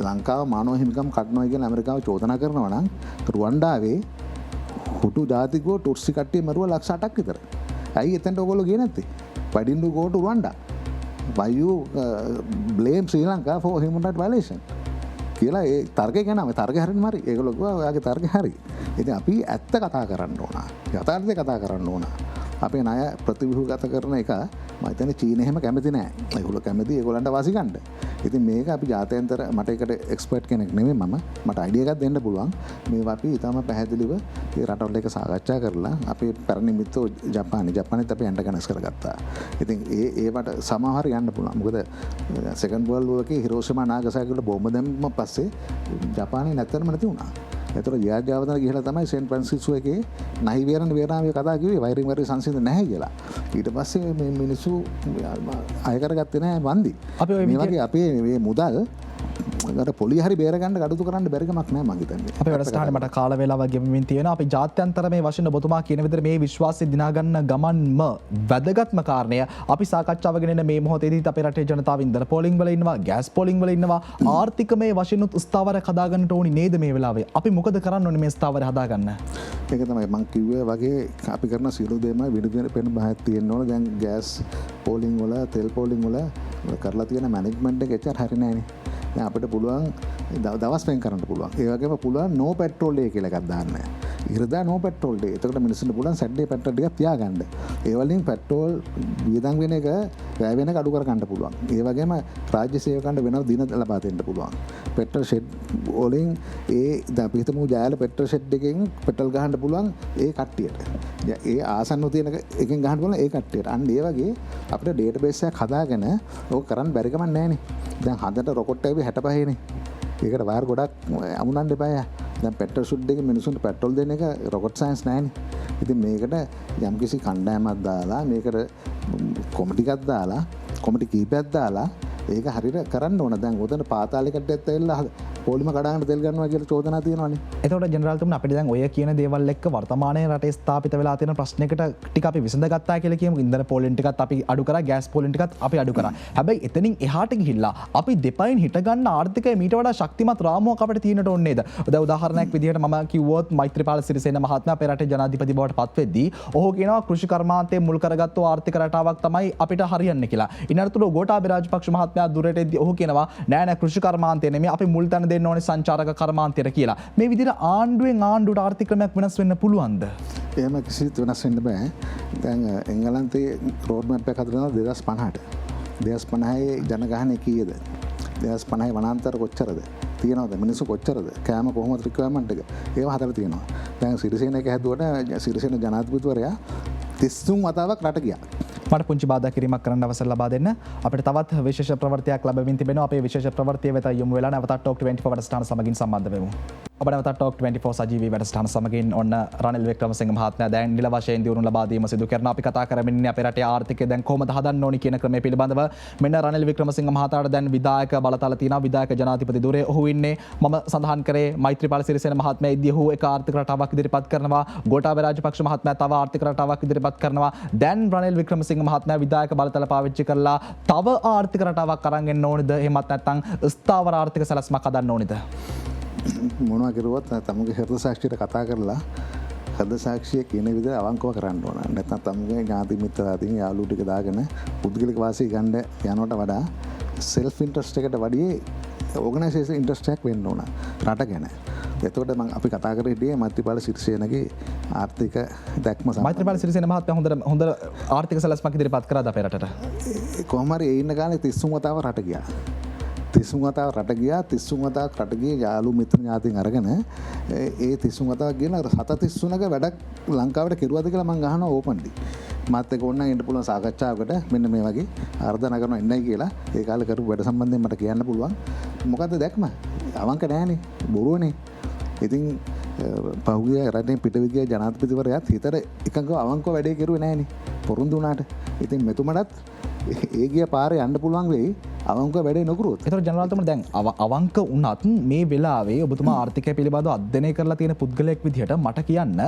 B: ලංකාව මානව හිමිකම් කඩනවා කියලා ඇමරිකාව චෝදනා කරනවා නම් රුවන්ඩාවේ හුටු ජාතිකව ටුට්සි කට්ටිය මරුවා ලක්ෂ 8ක් විතර. ඇයි එතනට ඔයගොල්ලෝ ගියේ නැත්තේ? why didn't you go to Rwanda? why you blame Sri Lanka for human rights violation? කියලා ඒ තර්කය ගැන තර්කය හරියටම හරි. ඒගොල්ලෝ කිව්වා ඔයාගේ තර්කය හරි. ඉතින් අපි ඇත්ත කතා කරන්න ඕන. යථාර්ථය කතා කරන්න ඕන. අපේ ණය ප්‍රතිව්‍යුහගත කරන එක මම හිතන්නේ චීන එහෙම කැමති නෑ. ඒගොල්ලෝ කැමති ඒගොල්ලන්ට වාසි ගන්න. ඉතින් මේක අපි ජාත්‍යන්තර මට ඒකට එක්ස්පර්ට් කෙනෙක් නෙමෙයි මම. මට අයිඩියා එකක් දෙන්න පුළුවන්. මේවා අපි ඊටම පැහැදිලිව මේ රටවල එක සාකච්ඡා කරලා අපේ පැරණි මිත්‍රෝ ජපානෙත් අපි ඇන්ඩ කනස් කරගත්තා. ඉතින් ඒවට සමහර යන්න පුළුවන්. මොකද සෙකන්ඩ් වර්ල්ඩ් වෝර් එකේ හිරෝෂිමා නාගසාකි වල බෝම්බ දැම්ම පස්සේ ජපානයේ නැත්තරම නැති වුණා. ඒතර ජයජාවතන ගිහලා තමයි සෙන් ෆ්‍රැන්සිස්කෝ එකේ නහි වේරාමයේ කතා කිව්වේ වෛරින් වෛරි සංසිඳ නැහැ කියලා. ඊට පස්සේ මේ මිනිස්සු අය කරගත්තේ නැහැ වන්දි. මේ වගේ අපේ මේ මුදල් අර පොලිය හරි බේර ගන්න කටයුතු කරන්න බැරි කමක් නැහැ මං හිතන්නේ.
A: අපේ වැඩසටහනේ මට කාල වේලාවක් ගෙවමින් තියෙනවා. අපි ජාත්‍යන්තර මේ වශයෙන් ඔබතුමා කියන විදිහට මේ විශ්වාසය දිනා ගන්න ගමන්ම වැදගත්ම කාරණය අපි සාකච්ඡාව ගෙන මේ මොහොතේදී අපේ රටේ ජනතාව ඉන්ධන පෝලිං වල ඉන්නවා, ගෑස් පෝලිං වල ඉන්නවා. ආර්ථිකමය වශයෙන් උත් ස්ථාවරයක් හදා ගන්නට ඕනි නේද මේ වෙලාවේ? අපි මොකද කරන්න ඕනේ මේ ස්ථාවරය හදා ගන්න?
B: ඒක තමයි මං කිව්වේ වගේ අපි කරන සියලු දේම විනිවිද පෙන බහයක් තියෙන්න ඕන. දැන් ගෑස් පෝලිං වල, තෙල් පෝලිං වල කරලා තියෙන මැනේජ්මන්ට් එක එච්චර හරි නෑනේ. දැන් අපිට පුළුවන් දවස් වෙන් කරන්න පුළුවන්. ඒ වගේම පුළුවන් නෝ පෙට්‍රෝල් ඩේ කියලා එකක් දාන්න. ඉරදා නෝ පෙට්‍රෝල් ඩේ. එතකොට මිනිස්සුන්ට පුළුවන් සැට්ඩේ පෙට්‍රෝල් ටිකක් තියාගන්න. ඒ වලින් පෙට්‍රෝල් වියදම් වෙන එක වැය වෙන එක අඩු කර ගන්න පුළුවන්. ඒ වගේම රාජ්‍ය සේවකයන්ට වෙනම දින ලබා දෙන්න පුළුවන්. පෙට්‍රෝල් ෂෙඩ් වලින් දැන් අපි හිතමු ජයල පෙට්‍රෝල් ෂෙඩ් එකෙන් පෙට්‍රෝල් ගහන්න පුළුවන් ඒ කට්ටියට. ඒ ආසන්නව තියෙන එකෙන් ගහන්න පුළුවන් ඒ කට්ටියට. අන්න ඒ වගේ අපිට ඩේටාබේස් එකක් හදාගෙන ඕක කරන්න බැරි කමක් නැහැ නේ. දැන් හදට රොකට් එකේ 65 නේ. ඒකට වාර ගොඩක් අමුණන්න එපා. දැන් පෙට්‍රල් ෂුඩ් එකේ මිනිසුන්ට පෙට්‍රල් දෙන එක රොකට් සයන්ස් නෑනේ. ඉතින් මේකට යම්කිසි කණ්ඩායමක් දාලා මේකට කොමිටි එකක් දාලා කොමිටි කීපයක් දාලා ඒක හරියට කරන්න ඕන. දැන් උතන පාතාලේ කට්ටියත් ඇවිල්ලා පොලිම කඩාගෙන තෙල් ගන්නවා කියලා චෝදනා තියෙනවානේ.
A: එතකොට ජෙනරාල් තුමා අපිට දැන් ඔය කියන දේවල් එක්ක වර්තමානයේ රටේ ස්ථාපිත වෙලා තියෙන ප්‍රශ්නයකට ටික අපි විසඳගත්තා කියලා කියමු. ඉන්ධන පෝලිං ටිකත් අපි අඩු කරා, ගෑස් පෝලිං ටිකත් අපි අඩු කරා. හැබැයි එතනින් එහාට ගිහිල්ලා අපි දෙපයින් හිට ගන්න ආර්ථිකය මීට වඩා ශක්තිමත් රාමුවක් අපිට තියෙන්නට ඕනේ නේද? දැන් උදාහරණයක් විදිහට මම කිව්වොත් මෛත්‍රීපාල සිරිසේන මහත්මයා අපේ රටේ ජනාධිපති බවට පත් වෙද්දී ඔහු කියනවා කෘෂි කර්මාන්තයේ මුල් කරගත්තු ආර්ථික රටාවක් තමයි අපිට හරියන්නේ කියලා. ඉනරතුරු ගෝඨාභය රාජපක්ෂ මහත්මයා දුරට එද්දී ඔහු කියනවා නෑ කෘෂි කර්මාන්තය නෙමෙයි අපි මුල් තැන දෙන්න ඕනේ සංචාරක කර්මාන්තයට කියලා. මේ විදිහට ආණ්ඩුවෙන් ආණ්ඩුවට ආර්ථික ක්‍රමයක් වෙනස් වෙන්න පුළුවන්ද?
B: එහෙම කිසිත් වෙනස් වෙන්න බෑ. දැන් එංගලන්තයේ රෝඩ් මැප් එකක් හදනවා 2050ට. 2050 ජනගහනය කීයද? 2050 වනාන්තර කොච්චරද? තියෙනවද? මිනිස්සු කොච්චරද? කෑම කොහොමද රික්වයර්මන්ට් එක? ඒව හදලා තියෙනවා. දැන් සිරිසේන එක හැදුවට සිරිසේන ජනාධිපතිවරයා 33 වතාවක් රට ගියා.
A: මට පුංචි බාධා කිරීමක් කරන්න අවසර ලබා දෙන්න. අපිට තවත් විශේෂ ප්‍රවෘත්තියක් ලැබෙමින් තිබෙනවා. අපේ විශේෂ ප්‍රවෘත්තිය වෙත යොමු වෙලා නැවතත් ටොක් 24 වැඩසටහන සමගින් සම්බන්ධ වෙමු. ඔබ නැවතත් ටොක් 24 සජීවී වැඩසටහන සමගින් ඔන්න රනිල් වික්‍රමසිංහ මහත්මයා දැන් නිල වශයෙන් දියුණු ලබා දීම සිදු කරන අපි කතා කරමින් ඉන්නේ අපේ රටේ ආර්ථිකය දැන් කොහොමද හදන්න ඕනි කියන ක්‍රමය පිළිබඳව. මෙන්න රනිල් වික්‍රමසිංහ මහතාට දැන් විධායක බලතල තියෙනවා. විධායක ජනාධිපති ධුරයේ ඔහු ඉන්නේ. මම සඳහන් කරේ මෛත්‍රීපාල සිරිසේන මහත්මයා ඉදිරියේ ඔහු එක ආර්ථික රටාවක් ඉදිරිපත් කරනවා. ගෝඨාභය රාජපක්ෂ මහත්මයා තව ආර්ථික රටාවක් ඉදිරිපත් කරනවා. දැන් රනිල් වික්‍රමසිංහ මහත්මයා විධායක බලතල පාවිච්චි කරලා තව ආර්ථික රටාවක් අරන් එන්න ඕනේද? එහෙමත් නැත්නම් ස්ථාවර ආර්ථික සැලැස්මක් හදන්න ඕනේද?
B: මොනවා කරුවත් තමුගේ හෘද සාක්ෂියට කතා කරලා හෘද සාක්ෂිය කියන විදිහට අවංකව කරන්න ඕන. නැත්නම් තමුගේ ඥාති මිත්‍රාදීන් යාළුවෝ ටික දාගෙන පුද්ගලික වාසිය ගන්න යනවට වඩා සෙල්ෆ් ඉන්ට්‍රස්ට් එකට වැඩිය ඕගනයිසේෂන් ඉන්ට්‍රස්ට් එකක් වෙන්න ඕන රට ගැන. එතකොට මම අපි කතා කරේ හිටියේ මෛත්‍රීපාල සිරිසේනගේ ආර්ථික දැක්ම සමග.
A: මෛත්‍රීපාල සිරිසේන මහත්මයා හොඳ ආර්ථික සැලැස්මක් ඉදිරිපත් කරාද අපේ රටට?
B: කොහොම හරි ඒ ඉන්න කාලේ 33 වතාව රට ගියා. 33 වතාව රට ගියා. 33 වතාවක් රට ගියේ යාළු මිත්‍ර ඥාතීන් අරගෙන ඒ 33 වතාවක් ගියන 733ක වැඩක් ලංකාවට කෙරුවද කියලා මම අහනවා ඕපන්ලි. මාත් එක්ක ඕනනම් එන්න පුළුවන් සාකච්ඡාවකට මෙන්න මේ වගේ ආර්දනා කරනවා එන්නයි කියලා ඒ කාලේ කරපු වැඩ සම්බන්ධයෙන් මට කියන්න පුළුවන්. මොකද්ද දැක්ම? අවංක නෑනේ. බොරුවනේ. ඉතින් පහුගිය රටේ පිටවිගිය ජනාධිපතිවරයාත් හිතට එකඟව අවංකව වැඩේ කෙරුවේ නෑනේ. පොරොන්දු වුණාට. ඉතින් මෙතුමටත් ඒ ගිය පාරේ යන්න පුළුවන් වෙයි අවංක වැඩේ නොකරුවොත්.
A: ඒතර ජනරාල්තුමා දැන් අවංක වුණත් මේ වෙලාවේ ඔබතුමා ආර්ථිකය පිළිබඳව අධ්‍යයනය කරලා තියෙන පුද්ගලයෙක් විදිහට මට කියන්න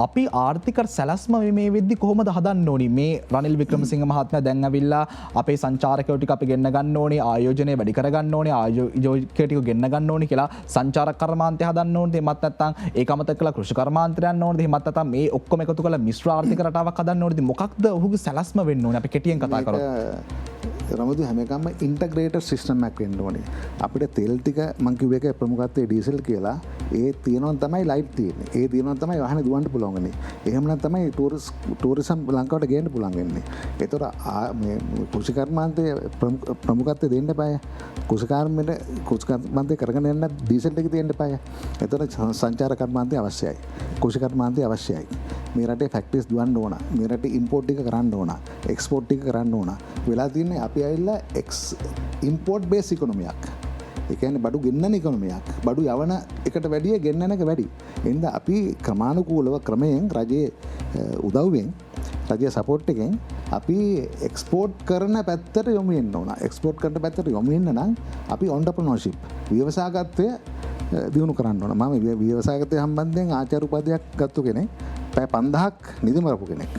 A: අපි ආර්ථික සැලැස්ම මේ වෙද්දි කොහොමද හදන්න ඕනි? මේ රනිල් වික්‍රමසිංහ මහත්මයා දැන් ඇවිල්ලා අපේ සංචාරකයෝ ටික අපි ගෙන්න ගන්න ඕනේ, ආයෝජනය වැඩි කර ගන්න ඕනේ, ආයෝජකයෝ ටික ගෙන්න ගන්න ඕනේ කියලා සංචාරක කර්මාන්තය හදන්න ඕනේද? එමත් නැත්නම් ඒක අමතක කළා කෘෂි කර්මාන්තය යන්න ඕනේද? එමත් නැත්නම් මේ ඔක්කොම එකතු කරලා මිශ්‍ර ආර්ථික රටාවක් හදන්න ඕනේද? මොකක්ද ඔහුගේ සැලැස්ම වෙන්න ඕනේ? අපි කෙටියෙන් කතා කරමු.
B: රමුදු හැම එකම ඉන්ටග්‍රේටඩ් සිස්ටම් එකක් වෙන්න ඕනේ. අපිට තෙල් ටික මං කිව්ව එක ප්‍රමුඛත්වයේ ඩීසල් කියලා ඒ තියෙනවා තමයි ලයිට් තියෙන්නේ. ඒ තියෙනවා තමයි වාහන දුවන්න පුළුවන් වෙන්නේ. එහෙම නැත්නම් තමයි ටූරිසම් ලංකාවට ගේන්න පුළුවන් වෙන්නේ. ඒතර මේ කෘෂි කර්මාන්තයේ ප්‍රමුඛත්වය දෙන්න එපාය. කෘෂි කර්මාන්තය කරගෙන යන්න ඩීසල් ටික තියෙන්න එපාය. ඒතර සංචාර කර්මාන්තය අවශ්‍යයි. කෘෂි කර්මාන්තය අවශ්‍යයි. මේ රටේ ෆැක්ටරිස් දුවන්න ඕන. මේ රටේ ඉම්පෝට් ටික කරන්න ඕන. එක්ස්පෝට් ටික කරන්න ඕන. වෙලා තියන්නේ අපි ඇවිල්ලා ඉම්පෝට් බේස් ඉකොනොමියක්. ඒ කියන්නේ බඩු ගෙන්නන ඉකොනොමියක්. බඩු යවන එකට වැඩිය ගෙන්නන එක වැඩි. එහෙනම් අපි ක්‍රමානුකූලව ක්‍රමයෙන් රජයේ උදව්වෙන් රජයේ සපෝට් එකෙන් අපි එක්ස්පෝට් කරන පැත්තට යොමු වෙන්න ඕන. එක්ස්පෝට් කරන පැත්තට යොමු වෙන්න නම් අපි ඔන්ටර්ප්‍රනර්ෂිප් ව්‍යවසායකත්වය දියුණු කරන්න ඕන. මම ව්‍යවසායකත්වය සම්බන්ධයෙන් ආචාර්ය උපාධියක් ගත්ත කෙනෙක්. පැය 5000ක් නිදිමරපු කෙනෙක්.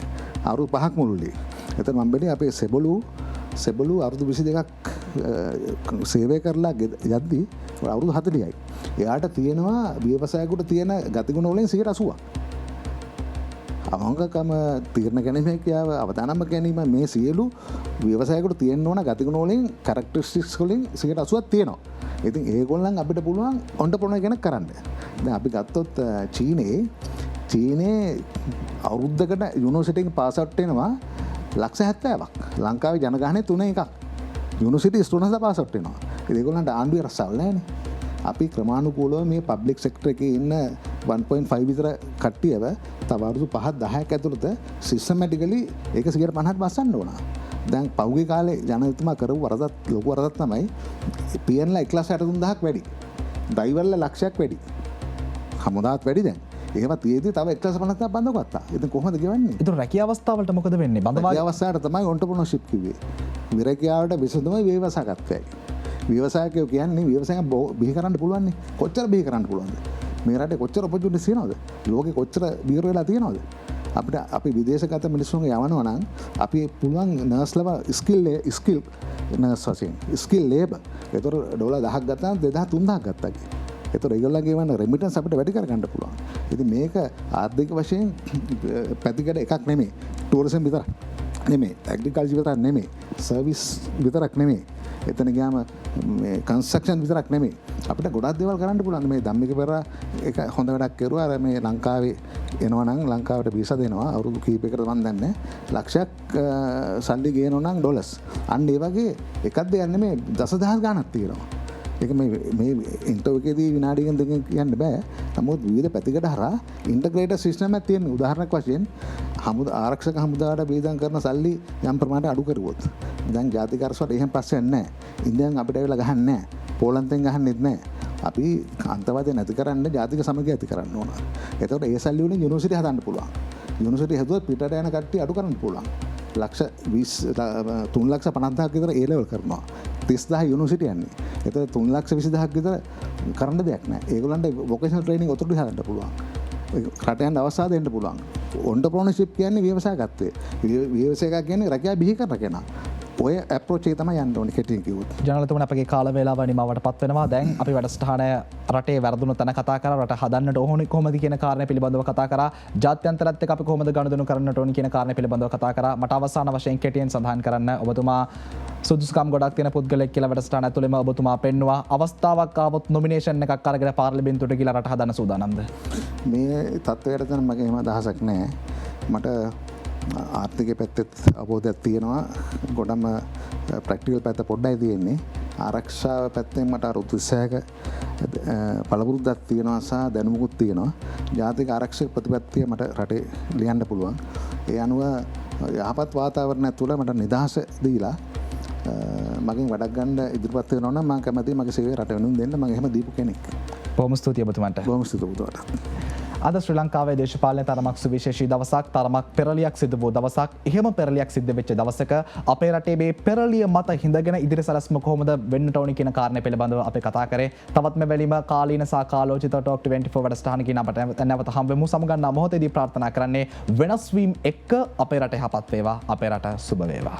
B: අවුරුදු 5ක් මුළුල්ලේ. එතන මම බැලුවේ අපේ සෙබළු අවුරුදු 22ක් සේවය කරලා යද්දී අවුරුදු 40යි. එයාට තියෙනවා ව්‍යවසායකට තියෙන ගතිගුණ වලින් 80%ක්. අවංකකම තීරණ ගැනීම හැකියාව අවදානම ගැනීම මේ සියලු ව්‍යවසායකට තියෙන්න ඕන ගතිගුණ වලින් කැරක්ටරිස්ටික්ස් වලින් 80%ක් තියෙනවා. ඉතින් ඒගොල්ලන් අපිට පුළුවන් ඔන්ටර්ප්‍රනර් කෙනෙක් කරන්න. දැන් අපි ගත්තොත් චීනේ අවුරුද්දකට යුනිවර්සිටි එකෙන් පාස් අවුට් වෙනවා 70,000ක්. ලංකාවේ ජනගහනය 3 එකක්. යුනිවර්සිටි ස්ටුඩන්ට්ස්ලා පාස් අවුට් වෙනවා. ඉතින් ඒගොල්ලන්ට ආණ්ඩුවේ රස්සාවල් නැහැනේ. අපි ක්‍රමානුකූලව මේ පබ්ලික් සෙක්ටර් එකේ ඉන්න 1.5 විතර කට්ටියව තව අවුරුදු 5-10ක් ඇතුළත සිස්ටමැටිකලි ඒක 50%ක් බස්සන්න ඕන. දැන් පහුගිය කාලේ ජනතුමා කරපු ලොකු වරදක් තමයි පියන්ලා 1,63,000ක් වැඩි. ඩ්‍රයිවර්ලා ලක්ෂයක් වැඩි. හමුදාත් වැඩි දැන්. ඒවා තියේදී තව 150ක් බඳව ගත්තා. ඉතින් කොහොමද ගෙවන්නේ?
A: ඒතර රැකිය අවස්ථාවලට මොකද වෙන්නේ?
B: රැකිය අවස්ථාවට තමයි ඔන්ටර්ප්‍රනර්ෂිප් කිව්වේ. විරකියාවට විසඳුම ව්‍යවසායකත්වයයි. ව්‍යවසායකයෝ කියන්නේ ව්‍යවසායයෙන් බිහි කරන්න පුළුවන් නේ. කොච්චර බිහි කරන්න පුළුවන්ද? මේ රටේ කොච්චර ඔපචුනිටිස් තියෙනවද? ලෝකේ කොච්චර බිහිර වෙලා තියෙනවද? අපිට අපි විදේශගත මිනිස්සුන්ගේ යවනවා නම් අපි පුළුවන් නර්ස්ලව ස්කිල් නර්ස් වශයෙන් ස්කිල් ලේබර්. ඒතර ඩොලර් 1000ක් ගත්තාම 2000 3000ක් ගත්තා. ඒතර ඒගොල්ලන්ගේ වන්න රෙමිටන්ස් අපිට වැඩි කරගන්න පුළුවන්. ඉතින් මේක ආර්ථික වශයෙන් පැතිකඩ එකක් නෙමෙයි. ටූරිසම් විතරක් නෙමෙයි. ඇග්‍රිකල්චර් විතරක් නෙමෙයි. සර්විස් විතරක් නෙමෙයි. එතන ගියාම මේ කන්ස්ට්‍රක්ෂන් විතරක් නෙමෙයි. අපිට ගොඩක් දේවල් කරන්න පුළුවන්. මේ ධම්මික පෙරේරා එක හොඳ වැඩක් කරුවා. අර මේ ලංකාවේ එනවා නම් ලංකාවට වීසා දෙනවා. අවුරුදු කීපයකට මම දන්නේ ලක්ෂයක් සල්ලි ගේනවා නම් ඩොලර්ස්. අන්න ඒ වගේ එකක් දෙයක් නෙමෙයි දසදහස් ගණක් තියෙනවා. ඒක මේ ඉන්ටර්වයු එකේදී විනාඩියකින් දෙකකින් කියන්න බෑ. නමුත් විවිධ පැතිකඩ හරහා ඉන්ටග්‍රේටඩ් සිස්ටම් එකක් තියෙන. උදාහරණයක් වශයෙන් ආරක්ෂක හමුදාවට බේදම් කරන සල්ලි යම් ප්‍රමාණයට අඩු කරුවොත් දැන් ජාතික අරසුවට එහෙම ප්‍රශ්නයක් නැහැ. ඉන්දියාවෙන් අපිට ඇවිල්ලා ගහන්නේ නැහැ. පෝලන්තෙන් ගහන්නෙත් නැහැ. අපි අන්තවාදය නැති කරන්න ජාතික සමගිය ඇති කරන්න ඕන. එතකොට ඒ සල්ලි වලින් යුනිවර්සිටි හදන්න පුළුවන්. යුනිවර්සිටි හදුවොත් පිටට යන කට්ටිය අඩු කරන්න පුළුවන්. ලක්ෂ 3,50,000ක් විතර ඒ ලෙවල් කරනවා. 30,000 යුනිවර්සිටි යන්නේ. එතකොට 3,20,000ක් විතර කරන්න දෙයක් නැහැ. ඒගොල්ලන්ට වොකේෂනල් ට්‍රේනින් ඔතොටු හදන්න පුළුවන්. රට යන අවස්ථාව දෙන්න පුළුවන්. ඔන්ටර්ප්‍රනර්ෂිප් කියන්නේ ව්‍යවසායකත්වය. ව්‍යවසායකයා කියන්නේ රැකියාව බිහි කරන කෙනා. ඔය ඇප්‍රෝච් එක තමයි යන්න ඕනේ කෙටියෙන් කිව්වොත්.
A: ජනරල්තුමනි අපගේ කාල වේලාව නිමවට පත් වෙනවා. දැන් අපි වැඩසටහන රටේ වැරදුණු තැන කතා කරා. රට හදන්නට ඕනේ කොහොමද කියන කාරණය පිළිබඳව කතා කරා. ජාත්‍යන්තරත් එක්ක අපි කොහොමද ගනුදෙනු කරන්නට ඕනේ කියන කාරණය පිළිබඳව කතා කරා. මට අවසාන වශයෙන් කෙටියෙන් සඳහන් කරන්න ඔබතුමා සුදුසුකම් ගොඩක් තියෙන පුද්ගලෙක් කියලා වැඩසටහන ඇතුළේම ඔබතුමා පෙන්නවා. අවස්ථාවක් ආවොත් නොමිනේෂන් එකක් අරගෙන පාර්ලිමේන්තුවට ගිහලා රට හදන්න සූදානම්ද?
B: මේ තත්ත්වයට දැන් මගේ එහෙම අදහසක් නැහැ. මට ආර්ථික පැත්තෙත් අවබෝධයක් තියෙනවා. ගොඩම ප්‍රැක්ටිකල් පැත්ත පොඩ්ඩයි තියෙන්නේ. ආරක්ෂාව පැත්තෙන් මට අර උත්සාහයක පළපුරුද්දක් තියෙනවා සහ දැනුමකුත් තියෙනවා. ජාතික ආරක්ෂක ප්‍රතිපත්තිය මට රටේ ලියන්න පුළුවන්. ඒ අනුව යහපත් වාතාවරණයක් තුළ මට නිදහස දීලා මගෙන් වැඩක් ගන්න ඉදිරිපත් වෙනවා නම් මම කැමතියි මගේ සේවය රට වෙනුවෙන් දෙන්න. මම එහෙම දීපු කෙනෙක්.
A: බොහොම ස්තුතියි ඔබතුමාට.
B: බොහොම ස්තුතියි ඔබතුමාට.
A: අද ශ්‍රී ලංකාවේ දේශපාලන තරමක් සුවිශේෂී දවසක්, තරමක් පෙරලියක් සිදු වූ දවසක්. එහෙම පෙරලියක් සිද්ධ වෙච්ච දවසක අපේ රටේ මේ පෙරලිය මත හිඳගෙන ඉදිරි සැලැස්ම කොහොමද වෙන්නට ඕනි කියන කාරණය පිළිබඳව අපි කතා කරේ. තවත් මේ වැලිම කාලීන සහ කාලෝචිත ටොක් 24 වැඩසටහනකින් අපට නැවත හම්බ වෙමු. සමුගන්නා මොහොතේදී ප්‍රාර්ථනා කරන්නේ වෙනස් වීම එක්ක අපේ රට යහපත් වේවා, අපේ රට සුබ වේවා.